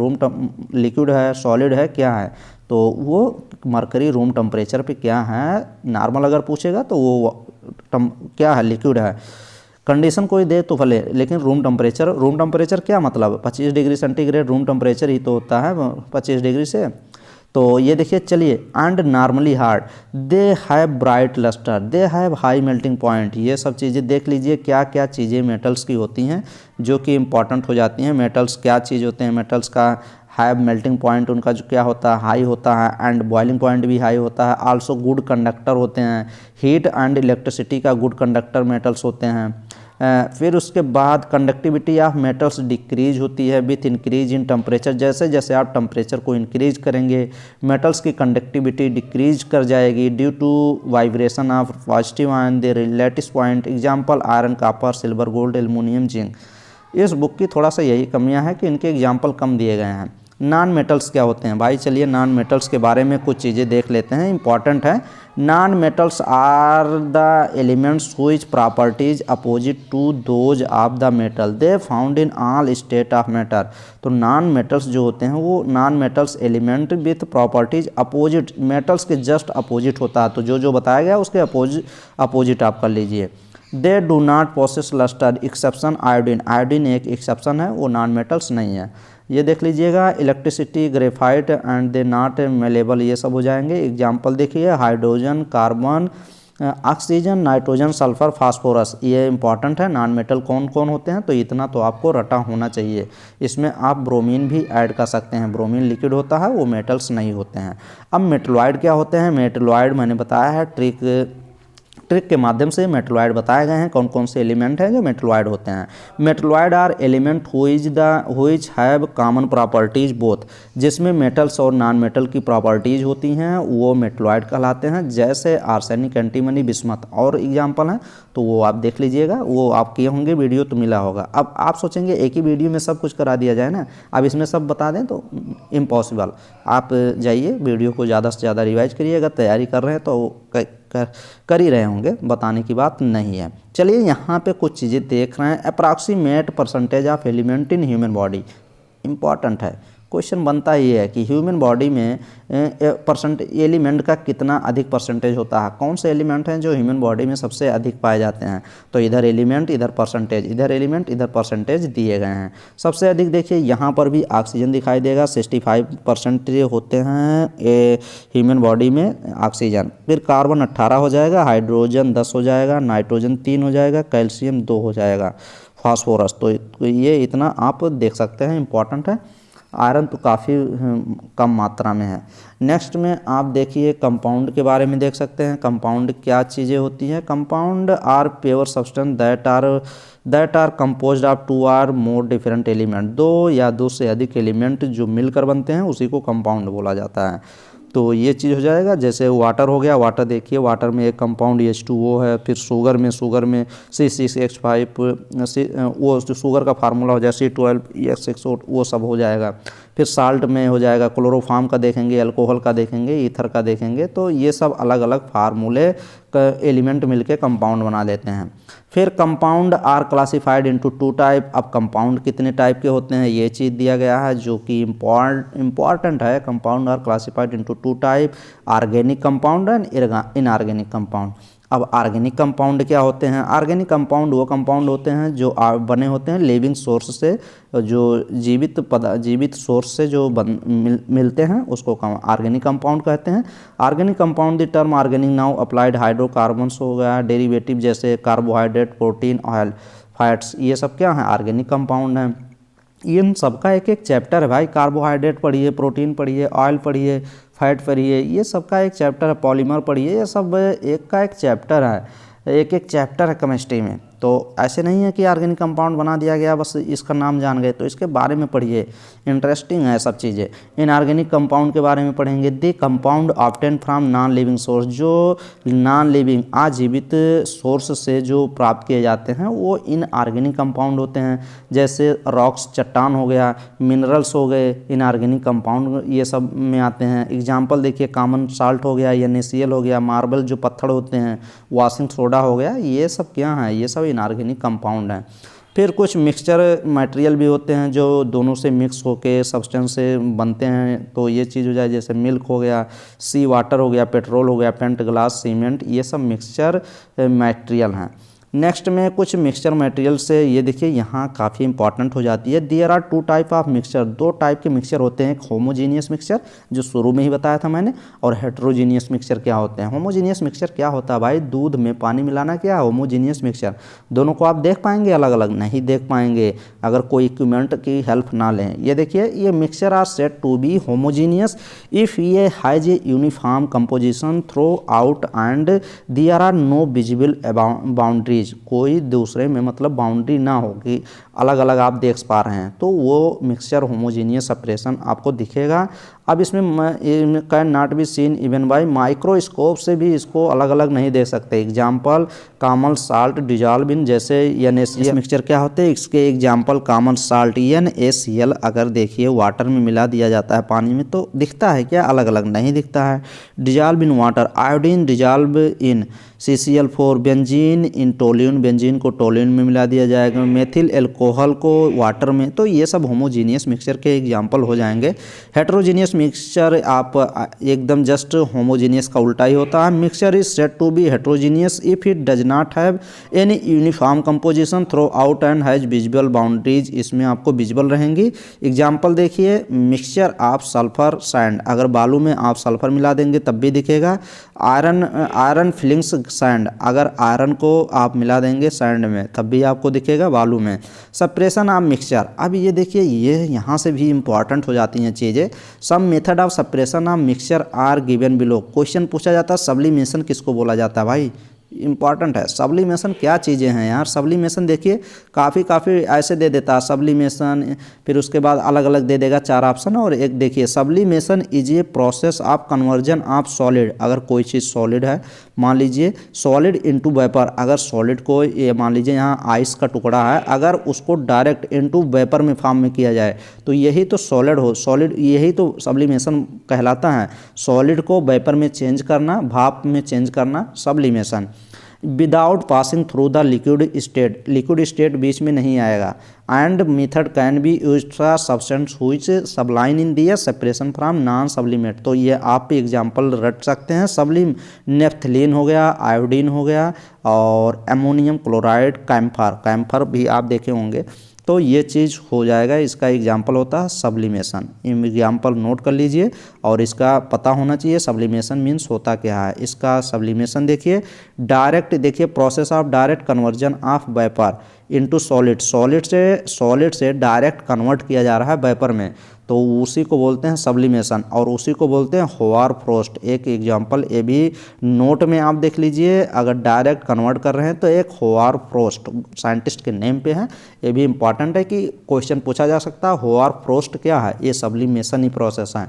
लिक्विड है, सॉलिड है, क्या है, तो वो मरकरी रूम टेम्परेचर पे क्या है, नॉर्मल अगर पूछेगा तो वो क्या है, लिक्विड है। कंडीशन कोई दे तो भले, लेकिन रूम टेम्परेचर क्या मतलब 25 डिग्री सेंटीग्रेड रूम टेम्परेचर ही तो होता है 25 डिग्री से। तो ये देखिए चलिए, and normally hard, they have bright lustre, they have high melting point. ये सब चीज़ें देख लीजिए क्या क्या चीज़ें मेटल्स की होती हैं जो कि इम्पॉर्टेंट हो जाती हैं। मेटल्स क्या चीज़ होते हैं, मेटल्स का हाई मेल्टिंग पॉइंट उनका जो क्या होता है, हाई होता है, एंड बॉइलिंग पॉइंट भी हाई होता है। आल्सो गुड कंडक्टर होते हैं, हीट एंड इलेक्ट्रिसिटी का गुड कंडक्टर मेटल्स होते हैं। फिर उसके बाद कंडक्टिविटी ऑफ मेटल्स डिक्रीज होती है विथ इंक्रीज इन टेम्परेचर। जैसे जैसे आप टेम्परेचर को इंक्रीज करेंगे मेटल्स की कंडक्टिविटी डिक्रीज कर जाएगी due to vibration of positive ion their lattice point. Example iron, copper, silver, gold, aluminium, zinc. इस बुक की थोड़ा सा यही कमियां है कि इनके एग्जाम्पल कम दिए गए हैं। नॉन मेटल्स क्या होते हैं भाई, चलिए नॉन मेटल्स के बारे में कुछ चीज़ें देख लेते हैं, इंपॉर्टेंट है। Non metals are the elements which properties opposite to those of the metal they found in all state of matter. तो नॉन मेटल्स जो होते हैं वो non metals element with properties opposite, metals के जस्ट अपोजिट होता है। तो जो बताया गया उसके अपोजिट आप कर लीजिए। They do not possess lustre, exception iodine, iodine एक एक्सेप्शन है, वो नॉन मेटल्स नहीं है। ये देख लीजिएगा, electricity, graphite and they not malleable, ये सब हो जाएंगे। एग्जाम्पल देखिए, hydrogen, carbon, oxygen, nitrogen, sulphur, phosphorus, ये इंपॉर्टेंट है। नॉन मेटल कौन कौन होते हैं, तो इतना तो आपको रटा होना चाहिए। इसमें आप ब्रोमीन भी ऐड कर सकते हैं, ब्रोमीन लिक्विड होता है, वो मेटल्स नहीं होते हैं। अब मेटलॉइड क्या होते हैं, मेटलॉइड मैंने बताया है ट्रिक के माध्यम से मेटलॉइड बताए गए हैं कौन कौन से एलिमेंट हैं जो मेटलॉइड होते हैं। Metalloid are element which have common properties both, जिसमें मेटल्स और नॉन मेटल की प्रॉपर्टीज होती हैं वो मेटलॉइड कहलाते हैं। जैसे आर्सेनिक, एंटीमनी, बिस्मथ और एग्जाम्पल हैं, तो वो आप देख लीजिएगा, वो आप किए होंगे, वीडियो तो मिला होगा। अब आप सोचेंगे एक ही वीडियो में सब कुछ करा दिया जाए ना, अब इसमें सब बता दें तो इम्पॉसिबल। आप जाइए वीडियो को ज़्यादा से ज़्यादा रिवाइज करिए, अगर तैयारी कर रहे हैं तो कर ही रहे होंगे, बताने की बात नहीं है। चलिए यहाँ पे कुछ चीज़ें देख रहे हैं। Approximate percentage of element in human body, important है। क्वेश्चन बनता ही है कि ह्यूमन बॉडी में एलिमेंट का कितना अधिक परसेंटेज होता है, कौन से एलिमेंट हैं जो ह्यूमन बॉडी में सबसे अधिक पाए जाते हैं। तो इधर एलिमेंट, इधर परसेंटेज, इधर एलिमेंट, इधर परसेंटेज दिए गए हैं। सबसे अधिक देखिए यहाँ पर भी ऑक्सीजन दिखाई देगा, 65% होते हैं ह्यूमन बॉडी में ऑक्सीजन। फिर कार्बन 18 हो जाएगा, हाइड्रोजन 10 हो जाएगा, नाइट्रोजन 3 हो जाएगा, कैल्शियम 2 हो जाएगा, फास्फोरस। तो ये इतना आप देख सकते हैं, इंपॉर्टेंट है। आयरन तो काफ़ी कम मात्रा में है। नेक्स्ट में आप देखिए कंपाउंड के बारे में देख सकते हैं। कंपाउंड क्या चीज़ें होती हैं? Compound are pure substance that are composed of 2 or more different element. 2 या 2 से अधिक एलिमेंट जो मिलकर बनते हैं उसी को कंपाउंड बोला जाता है। तो ये चीज़ हो जाएगा। जैसे वाटर हो गया, वाटर देखिए, वाटर में एक कंपाउंड H2O है। फिर शुगर में C6H5 वो शुगर का फार्मूला हो जाए C12H6O, वो सब हो जाएगा। फिर साल्ट में हो जाएगा, क्लोरोफॉर्म का देखेंगे, अल्कोहल का देखेंगे, ईथर का देखेंगे। तो ये सब अलग अलग फार्मूले एलिमेंट मिलके कंपाउंड बना लेते हैं। फिर compound are classified into 2 type. अब कंपाउंड कितने टाइप के होते हैं ये चीज़ दिया गया है जो कि इम्पॉर्टेंट है। Compound are classified into 2 type, organic compound and inorganic compound. अब ऑर्गेनिक कंपाउंड क्या होते हैं? ऑर्गेनिक कंपाउंड वो कंपाउंड होते हैं जो बने होते हैं लिविंग सोर्स से, जो जीवित सोर्स से जो मिलते हैं उसको ऑर्गेनिक कंपाउंड कहते हैं। Organic compound the term organic now applied hydrocarbons हो गया, डेरिवेटिव जैसे कार्बोहाइड्रेट, प्रोटीन, ऑयल, फैट्स, ये सब क्या है? ऑर्गेनिक कंपाउंड हैं। इन सबका एक एक चैप्टर है भाई। कार्बोहाइड्रेट पढ़िए, प्रोटीन पढ़िए, ऑयल पढ़िए, फैट पढ़िए, ये सबका एक चैप्टर है। पॉलीमर पढ़िए, ये सब एक का एक चैप्टर है, एक एक चैप्टर है केमिस्ट्री में। तो ऐसे नहीं है कि ऑर्गेनिक कंपाउंड बना दिया गया बस इसका नाम जान गए, तो इसके बारे में पढ़िए, इंटरेस्टिंग है सब चीज़ें। इनऑर्गेनिक कंपाउंड के बारे में पढ़ेंगे। The compound obtain from non living source, जो नॉन लिविंग अजीवित सोर्स से जो प्राप्त किए जाते हैं वो इनऑर्गेनिक कंपाउंड होते हैं। जैसे रॉक्स, चट्टान हो गया, मिनरल्स हो गए, इनऑर्गेनिक कंपाउंड ये सब में आते हैं। एग्जाम्पल देखिए, कॉमन साल्ट हो गया, NaCl हो गया, मार्बल जो पत्थर होते हैं, वॉशिंग सोडा हो गया, ये सब क्या है? ये सब इनऑर्गेनिक कंपाउंड हैं। फिर कुछ मिक्सचर मटेरियल भी होते हैं जो दोनों से मिक्स होके सब्सटेंस से बनते हैं। तो ये चीज़ हो जाए, जैसे मिल्क हो गया, सी वाटर हो गया, पेट्रोल हो गया, पेंट ग्लास, सीमेंट, ये सब मिक्सचर मटेरियल हैं। नेक्स्ट में कुछ मिक्सचर मटेरियल से ये देखिए यहाँ काफ़ी इंपॉर्टेंट हो जाती है। There are 2 type of mixture, 2 type के मिक्सचर होते हैं। एक होमोजीनियस मिक्सचर जो शुरू में ही बताया था मैंने, और हेट्रोजीनियस मिक्सचर क्या होते हैं? होमोजीनियस मिक्सचर क्या होता है भाई? दूध में पानी मिलाना क्या है? Homogeneous mixture. दोनों को आप देख पाएंगे? अलग अलग नहीं देख पाएंगे अगर कोई इक्विपमेंट की हेल्प ना लें। ये देखिए, ये mixture are said to be homogeneous if ये has a uniform composition throughout and there are no visible boundaries. कोई दूसरे में मतलब बाउंड्री ना हो कि अलग अलग आप देख पा रहे हैं, तो वो मिक्सचर होमोजीनियस सेपरेशन आपको दिखेगा। अब इसमें can not be seen even bye microscope से भी इसको अलग अलग नहीं देख सकते। Example common salt dissolve in, जैसे NaCl मिक्सचर क्या होते हैं? इसके एग्जाम्पल कॉमन साल्ट NaCl अगर देखिए वाटर में मिला दिया जाता है पानी में तो दिखता है क्या? अलग अलग नहीं दिखता है। Dissolve in water, iodine dissolve in CCl4, benzene in toluene, benzene को टोल्यून में मिला दिया जाएगा, मेथिल एल्कोहल को वाटर में। तो ये सब होमोजीनियस मिक्सचर के एग्जाम्पल हो जाएंगे। हेट्रोजीनियस मिक्सचर आप एकदम जस्ट होमोजीनियस का उल्टा ही होता है। Mixture is said to be heterogeneous if it does not have any uniform composition throughout and has visible boundaries. इसमें आपको विजिबल रहेंगी। एग्जाम्पल देखिए, मिक्सचर ऑफ सल्फर सैंड, अगर बालू में आप सल्फर मिला देंगे तब भी दिखेगा। आयरन फिलिंग्स सैंड, अगर आयरन को आप मिला देंगे सैंड में तब भी आपको दिखेगा बालू में। सेपरेशन ऑफ मिक्सचर, अब ये देखिए, ये यहाँ से भी इंपॉर्टेंट हो जाती हैं चीज़ें। Some method of separation of mixture are given below. Question पूछा जाता है सब्लिमेशन किसको बोला जाता है भाई? इंपॉर्टेंट है। सब्लिमेशन क्या चीज़ें हैं यार? सब्लिमेशन देखिए काफ़ी ऐसे दे देता है सब्लिमेशन, फिर उसके बाद अलग अलग दे देगा 4 ऑप्शन। और एक देखिए, sublimation is a process of conversion of solid, अगर कोई चीज़ सॉलिड है, मान लीजिए सॉलिड इनटू वेपर, अगर सॉलिड को ये मान लीजिए यहाँ आइस का टुकड़ा है, अगर उसको डायरेक्ट इनटू वेपर में फॉर्म में किया जाए तो यही तो सॉलिड यही तो सब्लिमेशन कहलाता है। सॉलिड को वेपर में चेंज करना, भाप में चेंज करना, sublimation. Without passing through the liquid state बीच में नहीं आएगा। And method can be use for substance which sublime in their separation from non sublimate. तो ये आप एग्जांपल रट सकते हैं। सब्लिम नेफ्थलीन हो गया, आयोडीन हो गया, और एमोनियम क्लोराइड, कैम्फर भी आप देखे होंगे। तो ये चीज़ हो जाएगा, इसका एग्जाम्पल होता है सब्लिमेशन। एग्जाम्पल नोट कर लीजिए और इसका पता होना चाहिए सब्लिमेशन मीन्स होता क्या है। इसका सब्लिमेशन देखिए, डायरेक्ट देखिए process of direct conversion of vapour into solid, solid से डायरेक्ट कन्वर्ट किया जा रहा है वेपर में, तो उसी को बोलते हैं सब्लिमेशन और उसी को बोलते हैं होवार फ्रोस्ट। एक एग्जांपल ये भी नोट में आप देख लीजिए, अगर डायरेक्ट कन्वर्ट कर रहे हैं तो एक होवार फ्रोस्ट साइंटिस्ट के नेम पे है। ये भी इंपॉर्टेंट है कि क्वेश्चन पूछा जा सकता है होवार फ्रोस्ट क्या है। ये सब्लिमेशन ही प्रोसेस है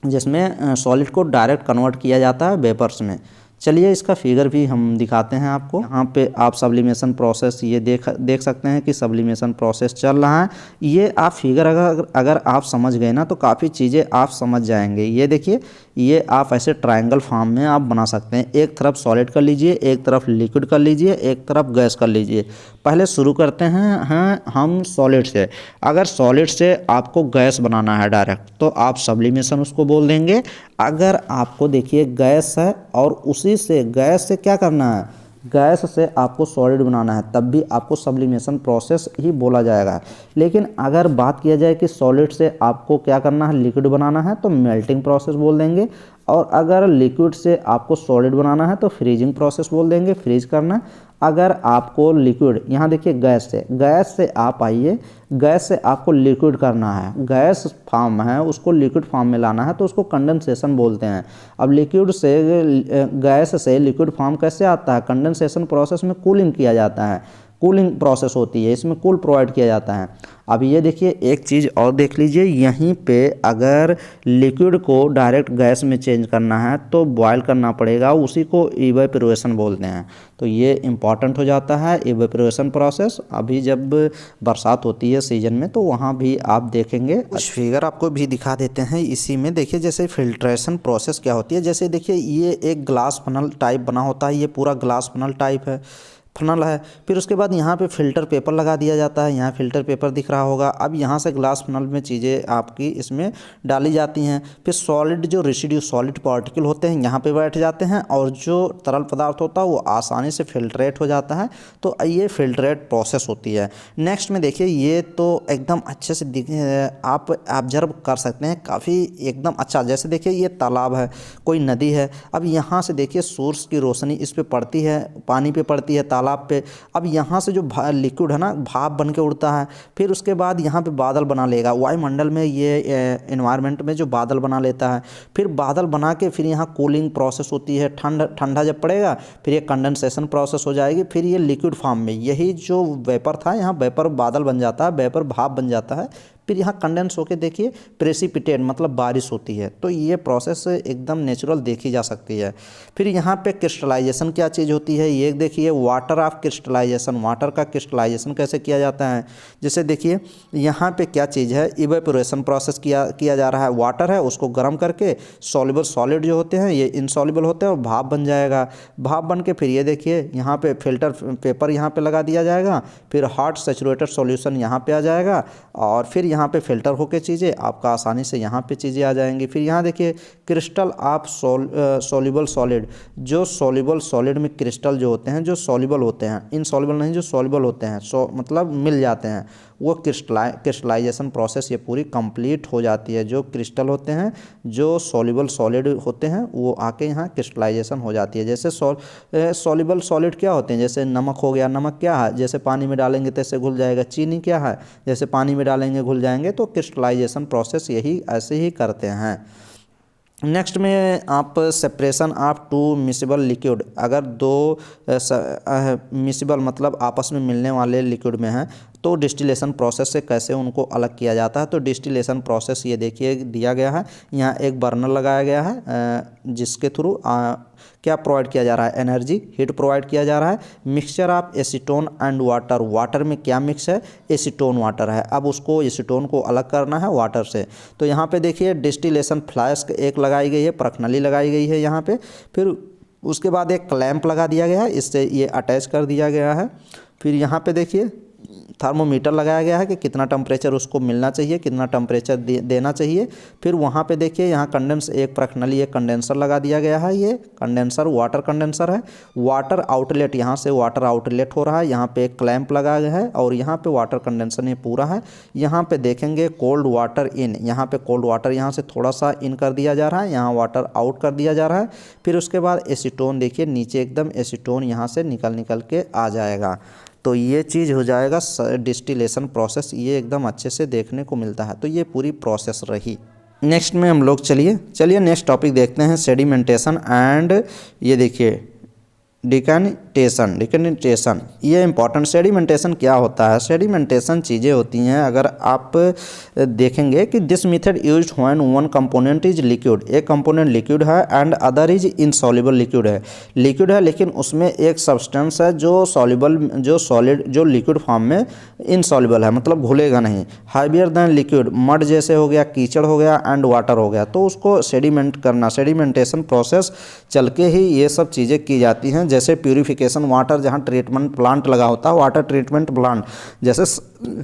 जिसमें सॉलिड को डायरेक्ट कन्वर्ट किया जाता है वेपर्स में। चलिए इसका फिगर भी हम दिखाते हैं आपको। यहाँ पे आप सब्लिमेशन प्रोसेस ये देख सकते हैं कि सब्लिमेशन प्रोसेस चल रहा है। ये आप फिगर अगर आप समझ गए ना तो काफ़ी चीज़ें आप समझ जाएंगे। ये देखिए, ये आप ऐसे ट्रायंगल फॉर्म में आप बना सकते हैं। एक तरफ सॉलिड कर लीजिए, एक तरफ लिक्विड कर लीजिए, एक तरफ गैस कर लीजिए। पहले शुरू करते हैं हम सॉलिड से। अगर सॉलिड से आपको गैस बनाना है डायरेक्ट तो आप सब्लिमेशन उसको बोल देंगे। अगर आपको देखिए गैस है और उसी से गैस से क्या करना है, गैस से आपको सॉलिड बनाना है, तब भी आपको सब्लिमेशन प्रोसेस ही बोला जाएगा। लेकिन अगर बात किया जाए कि सॉलिड से आपको क्या करना है, लिक्विड बनाना है, तो मेल्टिंग प्रोसेस बोल देंगे। और अगर लिक्विड से आपको सॉलिड बनाना है तो फ्रीजिंग प्रोसेस बोल देंगे, फ्रीज करना। अगर आपको लिक्विड, यहाँ देखिए गैस से आप आइए, गैस से आपको लिक्विड करना है, गैस फॉर्म है उसको लिक्विड फॉर्म में लाना है तो उसको कंडेंसेशन बोलते हैं। अब लिक्विड से गैस से लिक्विड फॉर्म कैसे आता है, कंडेंसेशन प्रोसेस में कूलिंग किया जाता है, कूलिंग प्रोसेस होती है, इसमें कूल प्रोवाइड किया जाता है। अब ये देखिए एक चीज़ और देख लीजिए, यहीं पे अगर लिक्विड को डायरेक्ट गैस में चेंज करना है तो बॉयल करना पड़ेगा, उसी को इवेपोरेशन बोलते हैं। तो ये इम्पॉर्टेंट हो जाता है इवेपोरेशन प्रोसेस। अभी जब बरसात होती है सीजन में तो वहाँ भी आप देखेंगे। कुछ फिगर आपको भी दिखा देते हैं इसी में। देखिए जैसे फिल्ट्रेशन प्रोसेस क्या होती है, जैसे देखिए ये एक ग्लास फनल टाइप बना होता है, ये पूरा ग्लास फनल टाइप है, फनल है। फिर उसके बाद यहाँ पे फ़िल्टर पेपर लगा दिया जाता है, यहाँ फ़िल्टर पेपर दिख रहा होगा। अब यहाँ से ग्लास फनल में चीज़ें आपकी इसमें डाली जाती हैं। फिर सॉलिड जो रेसिड्यू सॉलिड पार्टिकल होते हैं यहाँ पे बैठ जाते हैं और जो तरल पदार्थ होता है वो आसानी से फिल्ट्रेट हो जाता है। तो ये फिल्ट्रेट प्रोसेस होती है। नेक्स्ट में देखिए, ये तो एकदम अच्छे से आप ऑब्जर्व कर सकते हैं, काफ़ी एकदम अच्छा। जैसे देखिए ये तालाब है, कोई नदी है। अब यहाँ से देखिए सूरज की रोशनी इस पर पड़ती है, पानी पे पड़ती है, तालाब पे। अब यहाँ से जो लिक्विड है ना भाप बन के उड़ता है, फिर उसके बाद यहाँ पे बादल बना लेगा। वायुमंडल में ये एनवायरनमेंट में जो बादल बना लेता है, फिर बादल बना के फिर यहाँ कूलिंग प्रोसेस होती है, ठंडा जब पड़ेगा फिर ये कंडेंसेशन प्रोसेस हो जाएगी, फिर ये लिक्विड फॉर्म में यही जो वेपर था यहाँ वेपर बादल बन जाता है, वेपर भाप बन जाता है, फिर यहाँ कंडेंस होके देखिए प्रेसिपिटेट मतलब बारिश होती है। तो ये प्रोसेस एकदम नेचुरल देखी जा सकती है। फिर यहाँ पे क्रिस्टलाइजेशन क्या चीज़ होती है, ये देखिए वाटर ऑफ क्रिस्टलाइजेशन, वाटर का क्रिस्टलाइजेशन कैसे किया जाता है। जैसे देखिए यहाँ पे क्या चीज़ है, इवेपोरेशन प्रोसेस किया जा रहा है। वाटर है उसको गर्म करके सॉल्युबल सॉलिड जो होते हैं ये इनसॉल्युबल होते हैं और भाप बन जाएगा। भाप बन के फिर ये देखिए यहाँ पे फिल्टर पेपर यहाँ पे लगा दिया जाएगा, फिर हॉट सैचुरेटेड सॉल्यूशन यहाँ पे आ जाएगा और फिर यहाँ पे फिल्टर होके चीज़ें आपका आसानी से यहाँ पे चीज़ें आ जाएंगी। फिर यहाँ देखिए क्रिस्टल ऑफ सॉल्युबल सॉलिड, जो सॉल्युबल सॉलिड में क्रिस्टल जो होते हैं जो सॉल्युबल होते हैं, इनसॉल्युबल नहीं जो सॉल्युबल होते हैं, मतलब मिल जाते हैं, वो क्रिस्टलाइजेशन प्रोसेस ये पूरी कंप्लीट हो जाती है। जो क्रिस्टल होते हैं जो सॉल्युबल सॉलिड होते हैं वो आके यहाँ क्रिस्टलाइजेशन हो जाती है। जैसे सॉल्युबल सॉलिड क्या होते हैं, जैसे नमक हो गया, नमक क्या है, जैसे पानी में डालेंगे तैसे घुल जाएगा। चीनी क्या है, जैसे पानी में डालेंगे घुल जाएंगे। तो क्रिस्टलाइजेशन प्रोसेस यही ऐसे ही करते हैं। नेक्स्ट में आप separation of two miscible liquid, अगर दो मिसिबल मतलब आपस में मिलने वाले लिक्विड में हैं तो डिस्टिलेशन प्रोसेस से कैसे उनको अलग किया जाता है। तो डिस्टिलेशन प्रोसेस ये देखिए दिया गया है, यहाँ एक बर्नर लगाया गया है जिसके थ्रू क्या प्रोवाइड किया जा रहा है, एनर्जी हीट प्रोवाइड किया जा रहा है। Mixture of acetone and water, water में क्या मिक्स है, एसीटोन वाटर है। अब उसको एसीटोन को अलग करना है वाटर से। तो यहाँ पे देखिए डिस्टिलेशन फ्लास्क एक लगाई गई है, परखनली लगाई गई है यहाँ पे। फिर उसके बाद एक क्लैंप लगा दिया गया है, इससे ये अटैच कर दिया गया है। फिर यहाँ पे देखिए थर्मोमीटर लगाया गया है कि कितना टेम्परेचर उसको मिलना चाहिए, कितना टेम्परेचर देना चाहिए। फिर वहाँ पे देखिए यहाँ एक प्रखनली एक कंडेंसर लगा दिया गया है। ये कंडेंसर वाटर कंडेंसर है। वाटर आउटलेट, यहाँ से वाटर आउटलेट हो रहा है, यहाँ पे एक क्लैंप लगा गया है और यहाँ पे वाटर कंडेंसर ये पूरा है। यहाँ पे देखेंगे कोल्ड वाटर इन, यहाँ पे कोल्ड वाटर यहाँ से थोड़ा सा इन कर दिया जा रहा है, यहाँ वाटर आउट कर दिया जा रहा है। फिर उसके बाद एसीटोन देखिए नीचे एकदम एसीटोन यहाँ से निकल के आ जाएगा। तो ये चीज़ हो जाएगा डिस्टिलेशन प्रोसेस, ये एकदम अच्छे से देखने को मिलता है। तो ये पूरी प्रोसेस रही। नेक्स्ट में हम लोग चलिए नेक्स्ट टॉपिक देखते हैं, सेडिमेंटेशन एंड ये देखिए डिकैनिटेशन। ये इंपॉर्टेंट। सेडिमेंटेशन क्या होता है? सेडिमेंटेशन चीज़ें होती हैं, अगर आप देखेंगे कि this method used when one component is liquid, एक कंपोनेंट लिक्विड है and other is insoluble liquid है लेकिन उसमें एक सब्सटेंस है जो सॉल्युबल जो लिक्विड फॉर्म में इनसॉल्युबल है, मतलब घुलेगा नहीं। हाइवियर देन लिक्विड, मड जैसे हो गया, कीचड़ हो गया एंड वाटर हो गया, तो उसको सेडिमेंट करना, सेडिमेंटेशन प्रोसेस चल के ही ये सब चीज़ें की जाती हैं। जैसे प्यूरिफिकेशन वाटर, जहाँ ट्रीटमेंट प्लांट लगा होता है, वाटर ट्रीटमेंट प्लांट, जैसे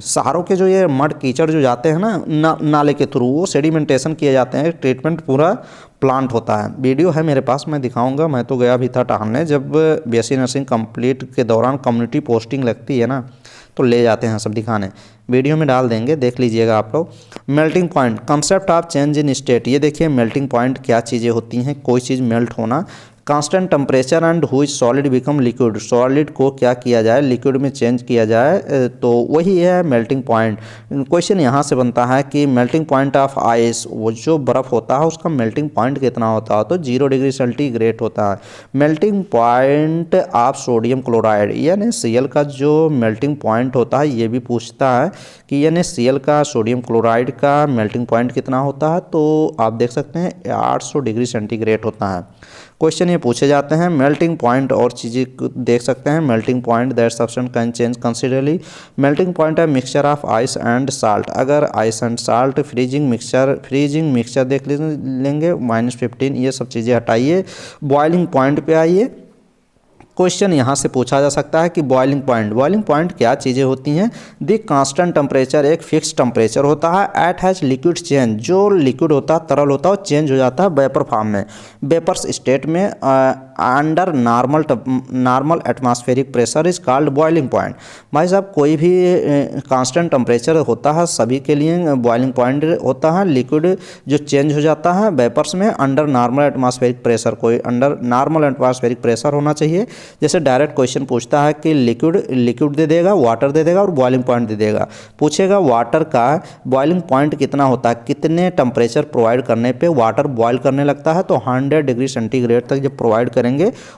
शहरों के जो ये मड कीचड़ जो जाते हैं ना नाले के थ्रू, वो सेडिमेंटेशन किए जाते हैं। ट्रीटमेंट पूरा प्लांट होता है। वीडियो है मेरे पास, मैं दिखाऊंगा। मैं तो गया भी था टहलने, जब बीएससी नर्सिंग कंप्लीट के दौरान कम्युनिटी पोस्टिंग लगती है ना, तो ले जाते हैं सब दिखाने। वीडियो में डाल देंगे, देख लीजिएगा आप लोग। Melting point, concept of change in state. ये देखिए मेल्टिंग पॉइंट क्या चीज़ें होती हैं, कोई चीज़ मेल्ट होना। कांस्टेंट टेम्परेचर एंड हुई सॉलिड बिकम लिक्विड, सॉलिड को क्या किया जाए, लिक्विड में चेंज किया जाए, तो वही है मेल्टिंग पॉइंट। क्वेश्चन यहाँ से बनता है कि मेल्टिंग पॉइंट ऑफ आइस, वो जो बर्फ़ होता है उसका मेल्टिंग पॉइंट कितना होता है, तो 0 डिग्री सेंटीग्रेड होता है। Melting point of sodium chloride, यानी Cl का जो मेल्टिंग पॉइंट होता है, ये भी पूछता है कि यानी Cl का, सोडियम क्लोराइड का मेल्टिंग पॉइंट कितना होता है, तो आप देख सकते हैं 800 डिग्री सेंटीग्रेड होता है। क्वेश्चन ये पूछे जाते हैं। मेल्टिंग पॉइंट और चीज़ें देख सकते हैं। Melting point that substance can change considerably. Melting point है mixture of ice and salt. अगर ice and salt, freezing mixture देख लेंगे -15, ये सब चीज़ें हटाइए। बॉइलिंग पॉइंट पे आइए। क्वेश्चन यहाँ से पूछा जा सकता है कि बॉइलिंग पॉइंट क्या चीज़ें होती हैं। द कांस्टेंट टेम्परेचर, एक फिक्स टेम्परेचर होता है। एट हैज लिक्विड चेंज, जो लिक्विड होता है, तरल होता है, वो चेंज हो जाता है वेपर फॉर्म में, वेपर्स स्टेट में, under normal atmospheric pressure is called boiling point. भाई साहब, कोई भी कांस्टेंट टेम्परेचर होता है, सभी के लिए बॉइलिंग पॉइंट होता है। लिक्विड जो चेंज हो जाता है वेपर्स में अंडर नॉर्मल एटमॉस्फेरिक प्रेशर, कोई अंडर नॉर्मल एटमॉस्फेरिक प्रेशर होना चाहिए। जैसे डायरेक्ट क्वेश्चन पूछता है कि लिक्विड दे देगा, वाटर दे देगा और बॉइलिंग पॉइंट दे देगा। पूछेगा वाटर का बॉइलिंग पॉइंट कितना होता है, कितने टेम्परेचर प्रोवाइड करने पे वाटर बॉयल करने लगता है, तो 100 डिग्री सेंटीग्रेड तक जब प्रोवाइड करेंगे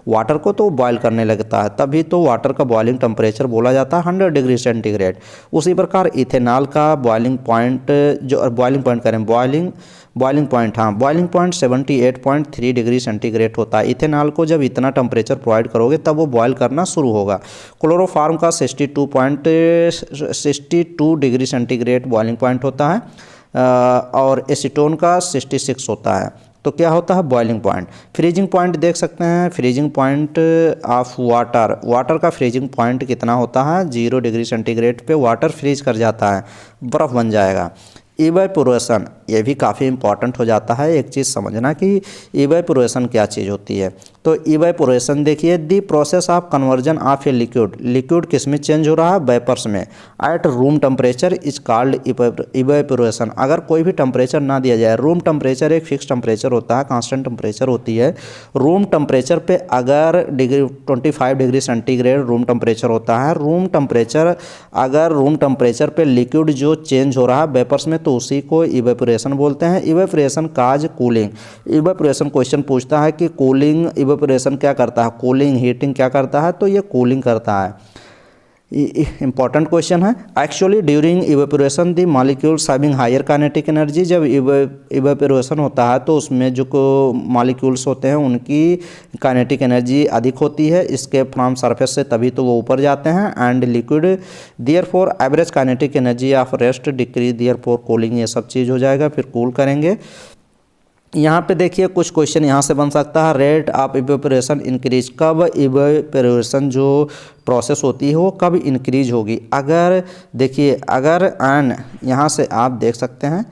वाटर को तो बॉयल करने लगता है, तभी तो वाटर का बॉइलिंग टेम्परेचर बोला जाता है 100 डिग्री सेंटीग्रेड। उसी प्रकार इथेनॉल का बॉइलिंग पॉइंट, जो बॉइलिंग पॉइंट करें, बॉइलिंग पॉइंट 78.3 डिग्री सेंटीग्रेड होता है। इथेनॉल को जब इतना टेम्परेचर प्रोवाइड करोगे तब वो बॉयल करना शुरू होगा। क्लोरोफॉर्म का 62 डिग्री सेंटीग्रेड बॉइलिंग पॉइंट होता है और एसीटोन का 66 होता है। तो क्या होता है बॉइलिंग पॉइंट। फ्रीजिंग पॉइंट देख सकते हैं। फ्रीजिंग पॉइंट ऑफ वाटर का फ्रीजिंग पॉइंट कितना होता है, 0 डिग्री सेंटीग्रेड पे वाटर फ्रीज कर जाता है, बर्फ़ बन जाएगा। इवेपोरेशन, ये भी काफ़ी इंपॉर्टेंट हो जाता है। एक चीज़ समझना कि इवेपोरेशन क्या चीज़ होती है। तो इवेपोरेशन देखिए, the process of conversion of a liquid किस में चेंज हो रहा है, वेपर्स में, eight room temperature is called evaporation. अगर कोई भी टेम्परेचर ना दिया जाए, रूम टेम्परेचर एक फिक्स टेम्परेचर होता है, कांस्टेंट टेम्परेचर होती है। रूम टेम्परेचर पे अगर 25 डिग्री सेंटीग्रेड रूम टेम्परेचर होता है, रूम टेम्परेचर पे लिक्विड जो चेंज हो रहा है वेपर्स में, तो उसी को इवेपोरेशन बोलते हैं। इवेपोरेशन काज कूलिंग। इवेपोरेशन क्वेश्चन पूछता है कि कूलिंग, इवेपोरेशन क्या करता है, कूलिंग, हीटिंग क्या करता है, तो ये कूलिंग करता है। इंपॉर्टेंट क्वेश्चन है। Actually during evaporation the molecules having higher kinetic energy. जब इवेपोरेशन होता है तो उसमें जो मॉलिक्यूल्स होते हैं उनकी काइनेटिक एनर्जी अधिक होती है, इसके फ्रॉम सरफेस से, तभी तो वो ऊपर जाते हैं। And liquid therefore average kinetic energy of rest decrease therefore cooling, ये सब चीज़ हो जाएगा, फिर कूल करेंगे। यहाँ पे देखिए कुछ क्वेश्चन यहाँ से बन सकता है। रेट ऑफ इवेपोरेशन इंक्रीज, कब इवेपोरेशन जो प्रोसेस होती है वो कब इंक्रीज होगी। अगर देखिए अगर एन यहाँ से आप देख सकते हैं,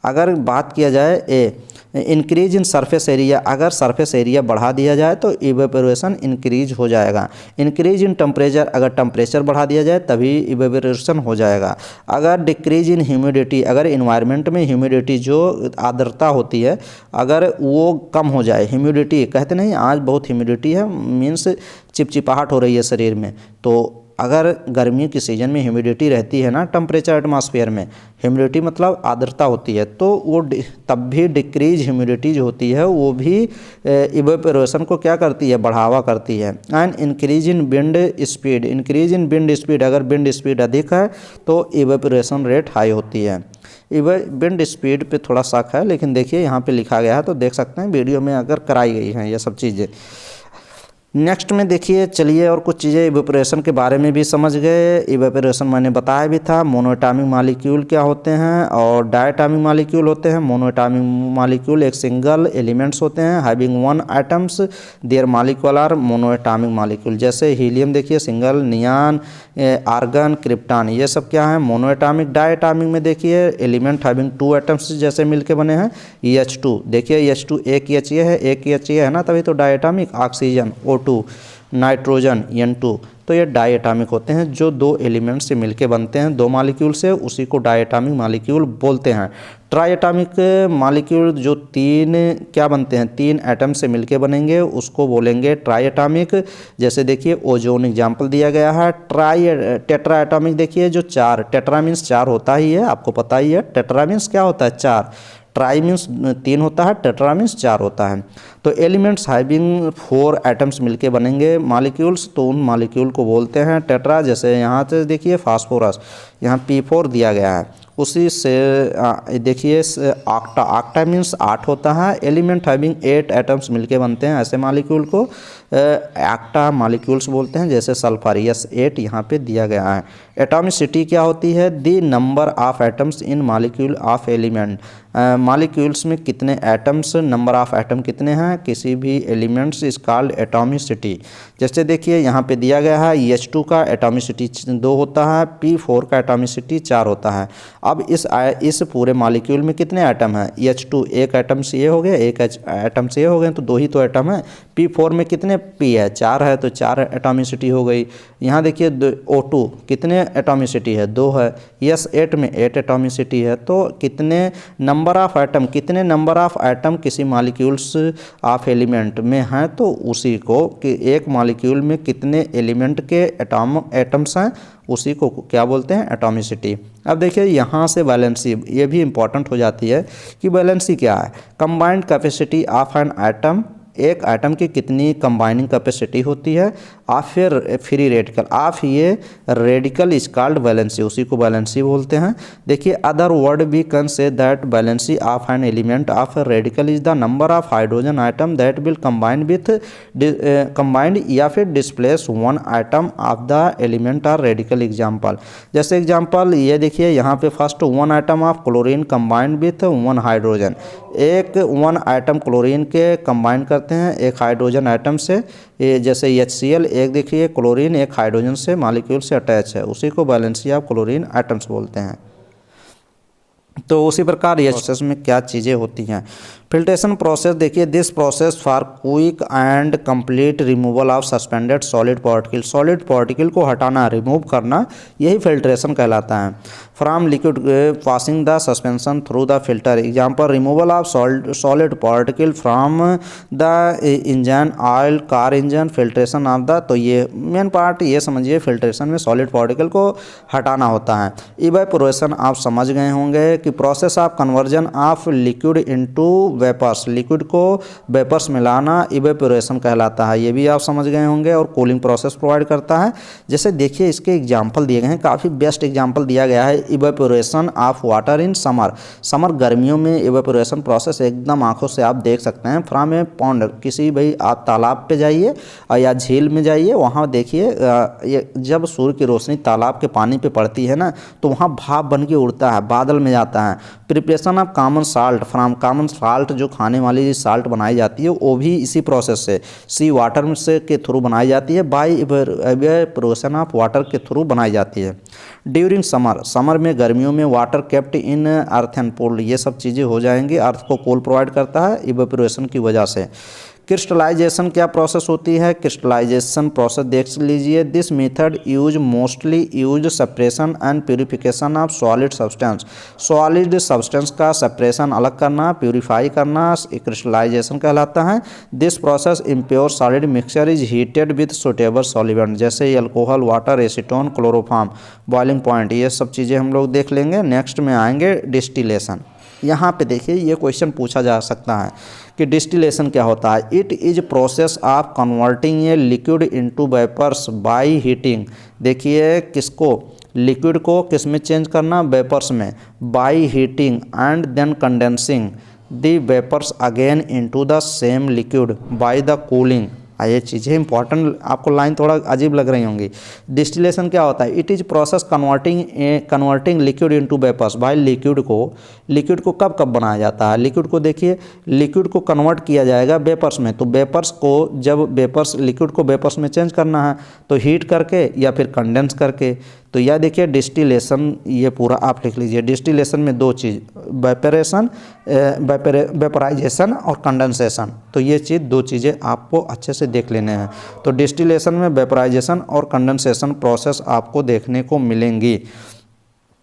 अगर बात किया जाए ए इंक्रीज इन सरफेस एरिया, अगर सरफेस एरिया बढ़ा दिया जाए तो इवेपोरेशन इंक्रीज हो जाएगा। इंक्रीज इन टेम्परेचर, अगर टेम्परेचर बढ़ा दिया जाए तभी इवेपोरेशन हो जाएगा। अगर डिक्रीज इन ह्यूमिडिटी, अगर इन्वायरमेंट में ह्यूमिडिटी जो आर्द्रता होती है अगर वो कम हो जाए, ह्यूमिडिटी कहते नहीं आज बहुत ह्यूमिडिटी है, मीन्स चिपचिपाहट हो रही है शरीर में, तो अगर गर्मी के सीज़न में ह्यूमिडिटी रहती है ना, टेम्परेचर एटमॉस्फेयर में ह्यूमिडिटी मतलब आर्द्रता होती है, तो वो तब भी डिक्रीज ह्यूमिडिटी जो होती है वो भी इवेपोरेशन को क्या करती है, बढ़ावा करती है। And increase in wind speed, increase in wind speed, अगर विंड स्पीड अधिक है तो इवेपोरेशन रेट हाई होती है। विंड स्पीड पे थोड़ा शक है, लेकिन देखिए यहाँ पे लिखा गया है तो देख सकते हैं वीडियो में अगर कराई गई हैं ये सब चीज़ें। नेक्स्ट में देखिए चलिए और कुछ चीज़ें इवेपोरेशन के बारे में भी समझ गए। इवेपोरेशन मैंने बताया भी था, मोनोएटॉमिक मॉलिक्यूल क्या होते हैं और डायटॉमिक मॉलिक्यूल होते हैं। मोनोएटॉमिक मॉलिक्यूल एक सिंगल एलिमेंट्स होते हैं having one atoms, their molecule are monoatomic molecule. जैसे हीलियम देखिए सिंगल, नियान, आर्गन, क्रिप्टॉन, ये सब क्या है मोनोएटॉमिक। डायटॉमिक में देखिए एलिमेंट हैविंग टू एटम्स जैसे मिलके बने हैं, H2 देखिए H2 एक H ये है, एक H ये है ना, तभी तो diatomic. Oxygen O2, nitrogen N2, तो ये डायटॉमिक होते हैं जो दो एलिमेंट से मिलके बनते हैं, दो मॉलिक्यूल से, उसी को डायटॉमिक मॉलिक्यूल बोलते हैं। ट्राइएटॉमिक मॉलिक्यूल जो तीन क्या बनते हैं, तीन एटम से मिलके बनेंगे उसको बोलेंगे ट्राइएटॉमिक। जैसे देखिए ओजोन एग्जाम्पल दिया गया है। टेट्रा एटॉमिक देखिए जो चार, टेट्रा मीन्स चार होता ही है, आपको पता ही है। टेट्रा मीन्स क्या होता है, चार। ट्राई मीन्स तीन होता है, टेट्रा मीन्स चार होता है। तो एलिमेंट्स हैविंग फोर एटम्स मिलके बनेंगे मॉलिक्यूल्स, तो उन मॉलिक्यूल को बोलते हैं टेट्रा। जैसे यहाँ से देखिए फास्फोरस, यहाँ P4 दिया गया है, उसी से देखिए ऑक्टा, ऑक्टा मीन्स 8 होता है। एलिमेंट हैविंग 8 एटम्स मिलके बनते हैं, ऐसे मॉलिक्यूल को ऑक्टा मॉलिक्यूल्स बोलते हैं। जैसे सल्फर S8 यहाँ पे दिया गया है। एटॉमिसिटी क्या होती है, the number of atoms in molecule of element, molecules में कितने एटम्स, नंबर ऑफ एटम कितने हैं किसी भी एलिमेंट्स इज कॉल्ड एटॉमिसिटी। जैसे देखिए यहाँ पे दिया गया है H2 का एटॉमिसिटी 2 होता है, P4 का एटॉमिसिटी 4 होता है। अब इस पूरे मॉलिक्यूल में कितने एटम हैं, H2 एक एटम से ये हो गया, एक एटम से ये हो गए, तो 2 ही तो एटम है। P4 में कितने P है, 4 है, तो 4 एटॉमिसिटी हो गई। यहाँ देखिए O2 कितने एटॉमिसिटी है, 2 है। S8 में 8 एटॉमिसिटी है। तो कितने नंबर ऑफ एटम, कितने नंबर ऑफ एटम किसी मॉलिक्यूल्स ऑफ एलिमेंट में हैं, तो उसी को कि एक मॉलिक्यूल में कितने एलिमेंट के एटम्स हैं उसी को क्या बोलते हैं, एटॉमिसिटी। अब देखिए यहाँ से वैलेंसी ये भी इंपॉर्टेंट हो जाती है कि वैलेंसी क्या है, combined capacity of an atom, एक एटम की कितनी कंबाइनिंग कैपेसिटी होती है। आप फिर फ्री रेडिकल, आप ये रेडिकल इज कॉल्ड वैलेंसी, उसी को वैलेंसी बोलते हैं। देखिए other word we can say that valency of an element of a radical is the number of hydrogen atom that will combine with combined या फिर displace one atom of the element or radical example. जैसे example ये देखिए यहाँ पे first one atom of chlorine combined with one hydrogen, एक one atom chlorine के combine करते हैं एक हाइड्रोजन आइटम से, जैसे HCl, एक देखिए क्लोरीन एक हाइड्रोजन से मॉलिक्यूल से अटैच है, उसी को वैलेंसी ऑफ क्लोरीन एटम्स बोलते हैं। तो उसी प्रकार ये प्रोसेस में क्या चीज़ें होती हैं। फिल्ट्रेशन प्रोसेस देखिए, this process for quick and complete removal of suspended solid particle, solid particle को हटाना, रिमूव करना, यही फिल्ट्रेशन कहलाता है। From liquid passing the suspension through the filter, example removal of solid particle from the engine oil car engine, filtration of the, तो ये main part ये समझिए फिल्ट्रेशन में सॉलिड पार्टिकल को हटाना होता है। इवेपोरेशन आप समझ गए होंगे कि process of conversion of liquid into vapours, liquid को वेपर्स में लाना इवेपोरेशन कहलाता है, ये भी आप समझ गए होंगे। और कूलिंग प्रोसेस प्रोवाइड करता है। जैसे देखिए इसके एग्जाम्पल दिए गए हैं, काफ़ी बेस्ट एग्जाम्पल दिया गया है। Evaporation of water in summer, summer गर्मियों में इवेपोरेशन प्रोसेस एकदम आंखों से आप देख सकते हैं। फ्रॉम ए पॉन्ड, किसी भाई आप तालाब पे जाइए या झील में जाइए, वहाँ देखिए जब सूर्य की रोशनी तालाब के पानी पे पड़ती है ना, तो वहाँ भाप बन के उड़ता है, बादल में जाता है। Preparation of common salt from common salt salt जो खाने वाली साल्ट बनाई जाती है वो भी इसी प्रोसेस से सी वाटर से के थ्रू बनाई जाती है, बाय इवेपोरेशन ऑफ वाटर के थ्रू बनाई जाती है। ड्यूरिंग समर में गर्मियों में water kept in earth and pool, ये सब चीज़ें हो जाएंगी। अर्थ को कूल प्रोवाइड करता है इवेपोरेशन की वजह से। क्रिस्टलाइजेशन क्या प्रोसेस होती है? क्रिस्टलाइजेशन प्रोसेस देख लीजिए। This method mostly use separation and purification of solid substance. Solid substance का सेपरेशन अलग करना, प्यूरिफाई करना क्रिस्टलाइजेशन कहलाता है। This process impure solid mixture is heated with suitable solvent, जैसे alcohol, water, acetone, chloroform, boiling point, ये सब चीज़ें हम लोग देख लेंगे। नेक्स्ट में आएंगे डिस्टिलेशन। यहाँ पे देखिए ये क्वेश्चन पूछा जा सकता है कि डिस्टिलेशन क्या होता है। It is process of converting a liquid into vapours by heating. देखिए किसको, लिक्विड को किस में चेंज करना, वेपर्स में, by heating and then condensing the vapours again into the same liquid by the cooling. ये चीज़ें इंपॉर्टेंट, आपको लाइन थोड़ा अजीब लग रही होंगी। डिस्टिलेशन क्या होता है? It is process converting liquid into vapours. भाई लिक्विड को कब कब बनाया जाता है? लिक्विड को देखिए, लिक्विड को कन्वर्ट किया जाएगा वेपर्स में। तो वेपर्स को जब लिक्विड को वेपर्स में चेंज करना है तो हीट करके या फिर कंडेंस करके। तो यह देखिए डिस्टिलेशन, ये पूरा आप लिख लीजिए। डिस्टिलेशन में दो चीज़, वेपराइजेशन और कंडेंसेशन। तो ये चीज़ दो चीज़ें आपको अच्छे से देख लेने हैं। तो डिस्टिलेशन में वेपराइजेशन और कंडेंसेशन प्रोसेस आपको देखने को मिलेंगी।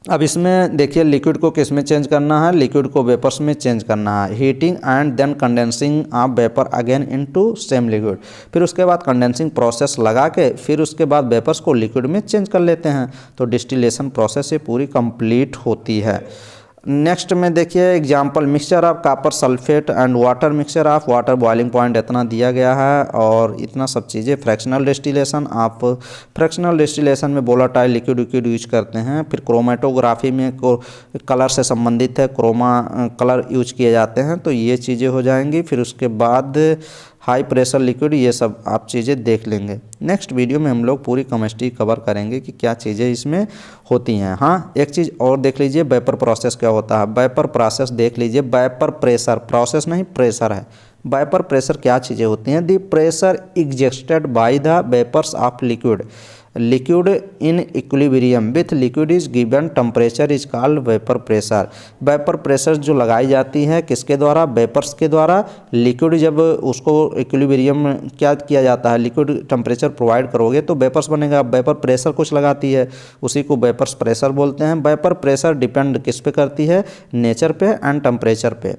अब इसमें देखिए लिक्विड को किस में चेंज करना है, लिक्विड को वेपर्स में चेंज करना है। Heating and then condensing of vapour again into same liquid. फिर उसके बाद कंडेंसिंग प्रोसेस लगा के फिर उसके बाद वेपर्स को लिक्विड में चेंज कर लेते हैं। तो डिस्टिलेशन प्रोसेस ये पूरी कंप्लीट होती है। नेक्स्ट में देखिए example, mixture of copper sulphate and water, mixture of water, boiling point इतना दिया गया है और इतना सब चीज़ें। फ्रैक्शनल डिस्टिलेशन, आप फ्रैक्शनल डिस्टिलेशन में वोलेटाइल लिक्विड यूज करते हैं। फिर क्रोमेटोग्राफी में कलर से संबंधित है, क्रोमा कलर यूज किए जाते हैं। तो ये चीज़ें हो जाएंगी। फिर उसके बाद हाई प्रेशर लिक्विड, ये सब आप चीज़ें देख लेंगे। नेक्स्ट वीडियो में हम लोग पूरी केमिस्ट्री कवर करेंगे कि क्या चीज़ें इसमें होती हैं। हाँ, एक चीज़ और देख लीजिए, वेपर प्रोसेस क्या होता है। वेपर प्रोसेस देख लीजिए, वेपर प्रेशर, प्रोसेस नहीं प्रेशर है। वेपर प्रेशर क्या चीज़ें होती हैं? The pressure exerted by the vapours of liquid in equilibrium with liquid is given temperature is called vapour pressure. Vapour pressure जो लगाई जाती है किसके द्वारा? वेपर्स के द्वारा। लिक्विड जब उसको इक्विलिब्रियम में क्या किया जाता है, लिक्विड टेम्परेचर प्रोवाइड करोगे तो वेपर्स बनेगा। वेपर प्रेशर कुछ लगाती है, उसी को वेपर्स प्रेशर बोलते हैं। वेपर प्रेशर डिपेंड किस पे करती है? नेचर पे एंड टेम्परेचर पे।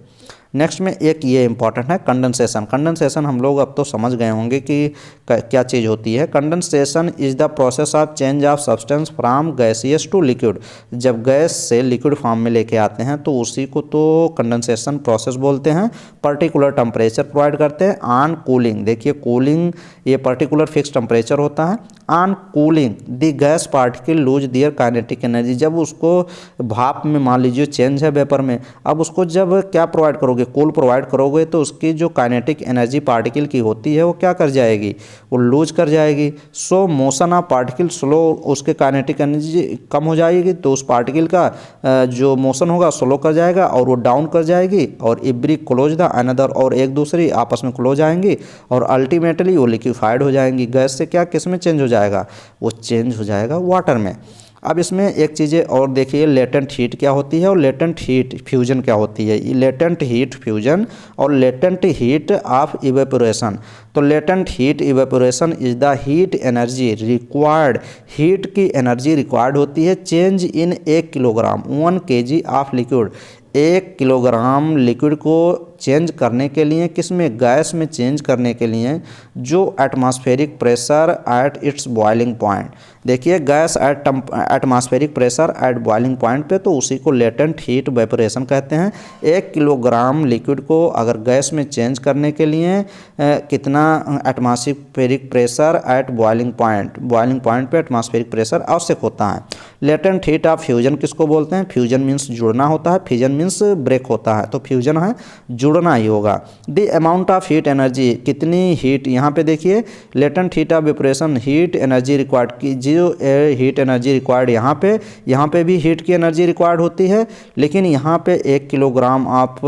नेक्स्ट में एक ये इंपॉर्टेंट है कंडेंसेशन। कंडेंसेशन हम लोग अब तो समझ गए होंगे कि क्या चीज़ होती है। Condensation is the process of change of substance from gaseous to liquid. जब गैस से लिक्विड फॉर्म में लेके आते हैं तो उसी को तो कंडेंसेशन प्रोसेस बोलते हैं। पर्टिकुलर टेम्परेचर प्रोवाइड करते हैं। ऑन कूलिंग, देखिए कूलिंग ये पर्टिकुलर फिक्स टेम्परेचर होता है। On cooling the gas particle lose their kinetic energy. जब उसको भाप में मान लीजिए चेंज है वेपर में, अब उसको जब क्या प्रोवाइड करोगे, कूल प्रोवाइड करोगे तो उसकी जो काइनेटिक एनर्जी पार्टिकल की होती है वो क्या कर जाएगी? वो लूज कर जाएगी। सो मोशन ऑफ पार्टिकल स्लो, उसके काइनेटिक एनर्जी कम हो जाएगी तो उस पार्टिकल का जो मोशन होगा स्लो कर जाएगा और वो डाउन कर जाएगी। और एवरी क्लोज द अनदर, और एक दूसरी आपस में क्लोज आएंगी और अल्टीमेटली वो लिक्विफाइड हो जाएंगी। गैस से क्या किस में चेंज हो जाएगा? वो चेंज हो जाएगा वाटर में। अब इसमें एक चीज़ें और देखिए, लेटेंट हीट क्या होती है और लेटेंट हीट फ्यूजन क्या होती है। लेटेंट हीट फ्यूजन और लेटेंट हीट ऑफ इवेपोरेशन। तो latent heat evaporation is the heat energy required, heat की एनर्जी रिक्वायर्ड होती है change in 1 kilogram 1 kg of liquid. 1 kilogram liquid को चेंज करने के लिए, किस में? गैस में चेंज करने के लिए जो atmospheric pressure at its boiling point. देखिए gas at atmospheric pressure at boiling point पे, तो उसी को लेटेंट हीट वेपोरेशन कहते हैं। 1 किलोग्राम लिक्विड को अगर गैस में चेंज करने के लिए कितना atmospheric pressure at boiling point पे एटमॉस्फेरिक प्रेशर आवश्यक होता है। लेटेंट हीट ऑफ फ्यूजन किसको बोलते हैं? फ्यूजन मीन्स जुड़ना होता है, फ्यूजन मीन्स ब्रेक होता है। तो फ्यूजन है जुड़ना ही होगा। The amount of heat energy, कितनी हीट, यहाँ पे देखिए latent heat of evaporation, heat energy required की जो हीट एनर्जी रिक्वायर्ड यहाँ पे भी हीट की एनर्जी रिक्वायर्ड होती है, लेकिन यहाँ पे 1 kilogram of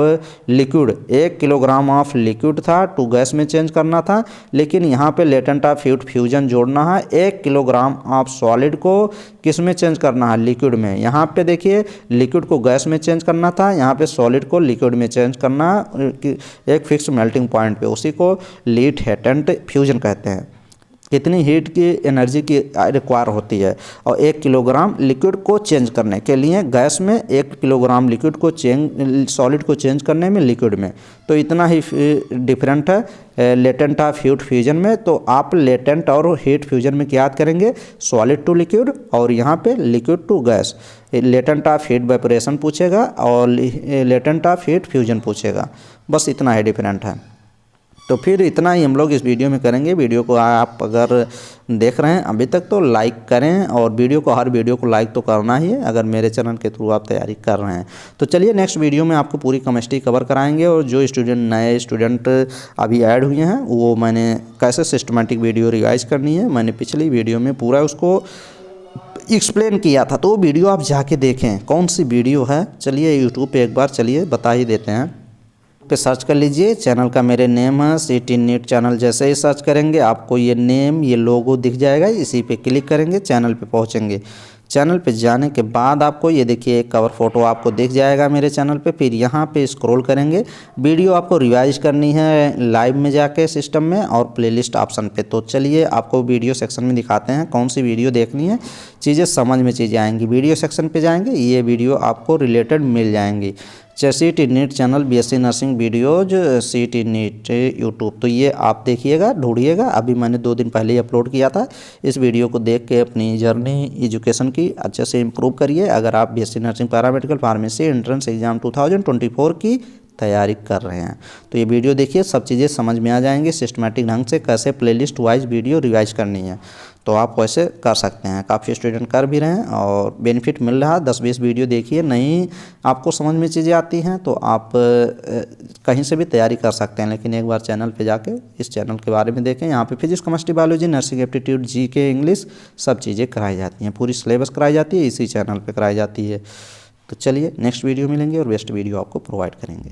liquid 1 kilogram of liquid था टू गैस में चेंज करना था, लेकिन यहाँ पे लेटेंट ऑफ हीट फ्यूजन जोड़ना है। 1 किलोग्राम ऑफ सॉलिड को किस में चेंज करना है, लिक्विड में। यहाँ पे देखिए लिक्विड को गैस में चेंज करना था, यहाँ पे सॉलिड को लिक्विड में चेंज करना एक फिक्स मेल्टिंग पॉइंट पे, उसी को लेटेंट फ्यूजन कहते हैं। कितनी हीट की एनर्जी की रिक्वायर होती है, और 1 किलोग्राम लिक्विड को चेंज करने के लिए गैस में 1 किलोग्राम लिक्विड को सॉलिड को चेंज करने में लिक्विड में, तो इतना ही डिफरेंट है लेटेंट ऑफ हीट फ्यूजन में। तो आप लेटेंट और हीट फ्यूजन में क्या याद करेंगे, सॉलिड टू लिक्विड और यहाँ पे liquid to gas. Latent of heat vaporisation पूछेगा और लेटेंट ऑफ हीट फ्यूजन पूछेगा, बस इतना ही डिफरेंट है। तो फिर इतना ही हम लोग इस वीडियो में करेंगे। वीडियो को आप अगर देख रहे हैं अभी तक तो लाइक करें, और हर वीडियो को लाइक तो करना ही है अगर मेरे चैनल के थ्रू आप तैयारी कर रहे हैं। तो चलिए नेक्स्ट वीडियो में आपको पूरी केमिस्ट्री कवर कराएंगे, और जो नए स्टूडेंट अभी ऐड हुए हैं वो मैंने कैसे सिस्टमेटिक वीडियो रिवाइज करनी है, मैंने पिछली वीडियो में पूरा उसको एक्सप्लेन किया था, तो वो वीडियो आप जाके देखें। कौन सी वीडियो है, चलिए यूट्यूब पे एक बार चलिए बता ही देते हैं। पे सर्च कर लीजिए, चैनल का मेरे नेम है CET NEET चैनल। जैसे ही सर्च करेंगे आपको ये नेम, ये लोगो दिख जाएगा, इसी पे क्लिक करेंगे, चैनल पे पहुंचेंगे। चैनल पे जाने के बाद आपको ये देखिए एक कवर फोटो आपको दिख जाएगा मेरे चैनल पे। फिर यहाँ पे स्क्रॉल करेंगे, वीडियो आपको रिवाइज करनी है लाइव में जाके सिस्टम में और प्लेलिस्ट ऑप्शन पे। तो चलिए आपको वीडियो सेक्शन में दिखाते हैं कौन सी वीडियो देखनी है, चीज़ें समझ में चीज़ें आएंगी। वीडियो सेक्शन पे जाएंगे, ये वीडियो आपको रिलेटेड मिल जाएंगी। CET NEET channel BSc nursing videos CET NEET YouTube, तो ये आप देखिएगा, ढूंढिएगा। अभी मैंने 2 दिन पहले ही अपलोड किया था। इस वीडियो को देख के अपनी जर्नी एजुकेशन की अच्छे से इम्प्रूव करिए। अगर आप BSc nursing paramedical pharmacy entrance exam 2024 की तैयारी कर रहे हैं तो ये वीडियो देखिए, सब चीज़ें समझ में आ जाएंगी सिस्टमेटिक ढंग से कैसे प्लेलिस्ट वाइज वीडियो रिवाइज करनी है। तो आप वैसे कर सकते हैं, काफ़ी स्टूडेंट कर भी रहे हैं और बेनिफिट मिल रहा है। 10-20 वीडियो देखिए, नहीं आपको समझ में चीज़ें आती हैं तो आप कहीं से भी तैयारी कर सकते हैं, लेकिन एक बार चैनल पे जाके इस चैनल के बारे में देखें। यहाँ पे physics, chemistry, biology, nursing aptitude, GK, English सब चीज़ें कराई जाती हैं, पूरी सिलेबस कराई जाती है, इसी चैनल पर कराई जाती है। तो चलिए नेक्स्ट वीडियो मिलेंगे और बेस्ट वीडियो आपको प्रोवाइड करेंगे।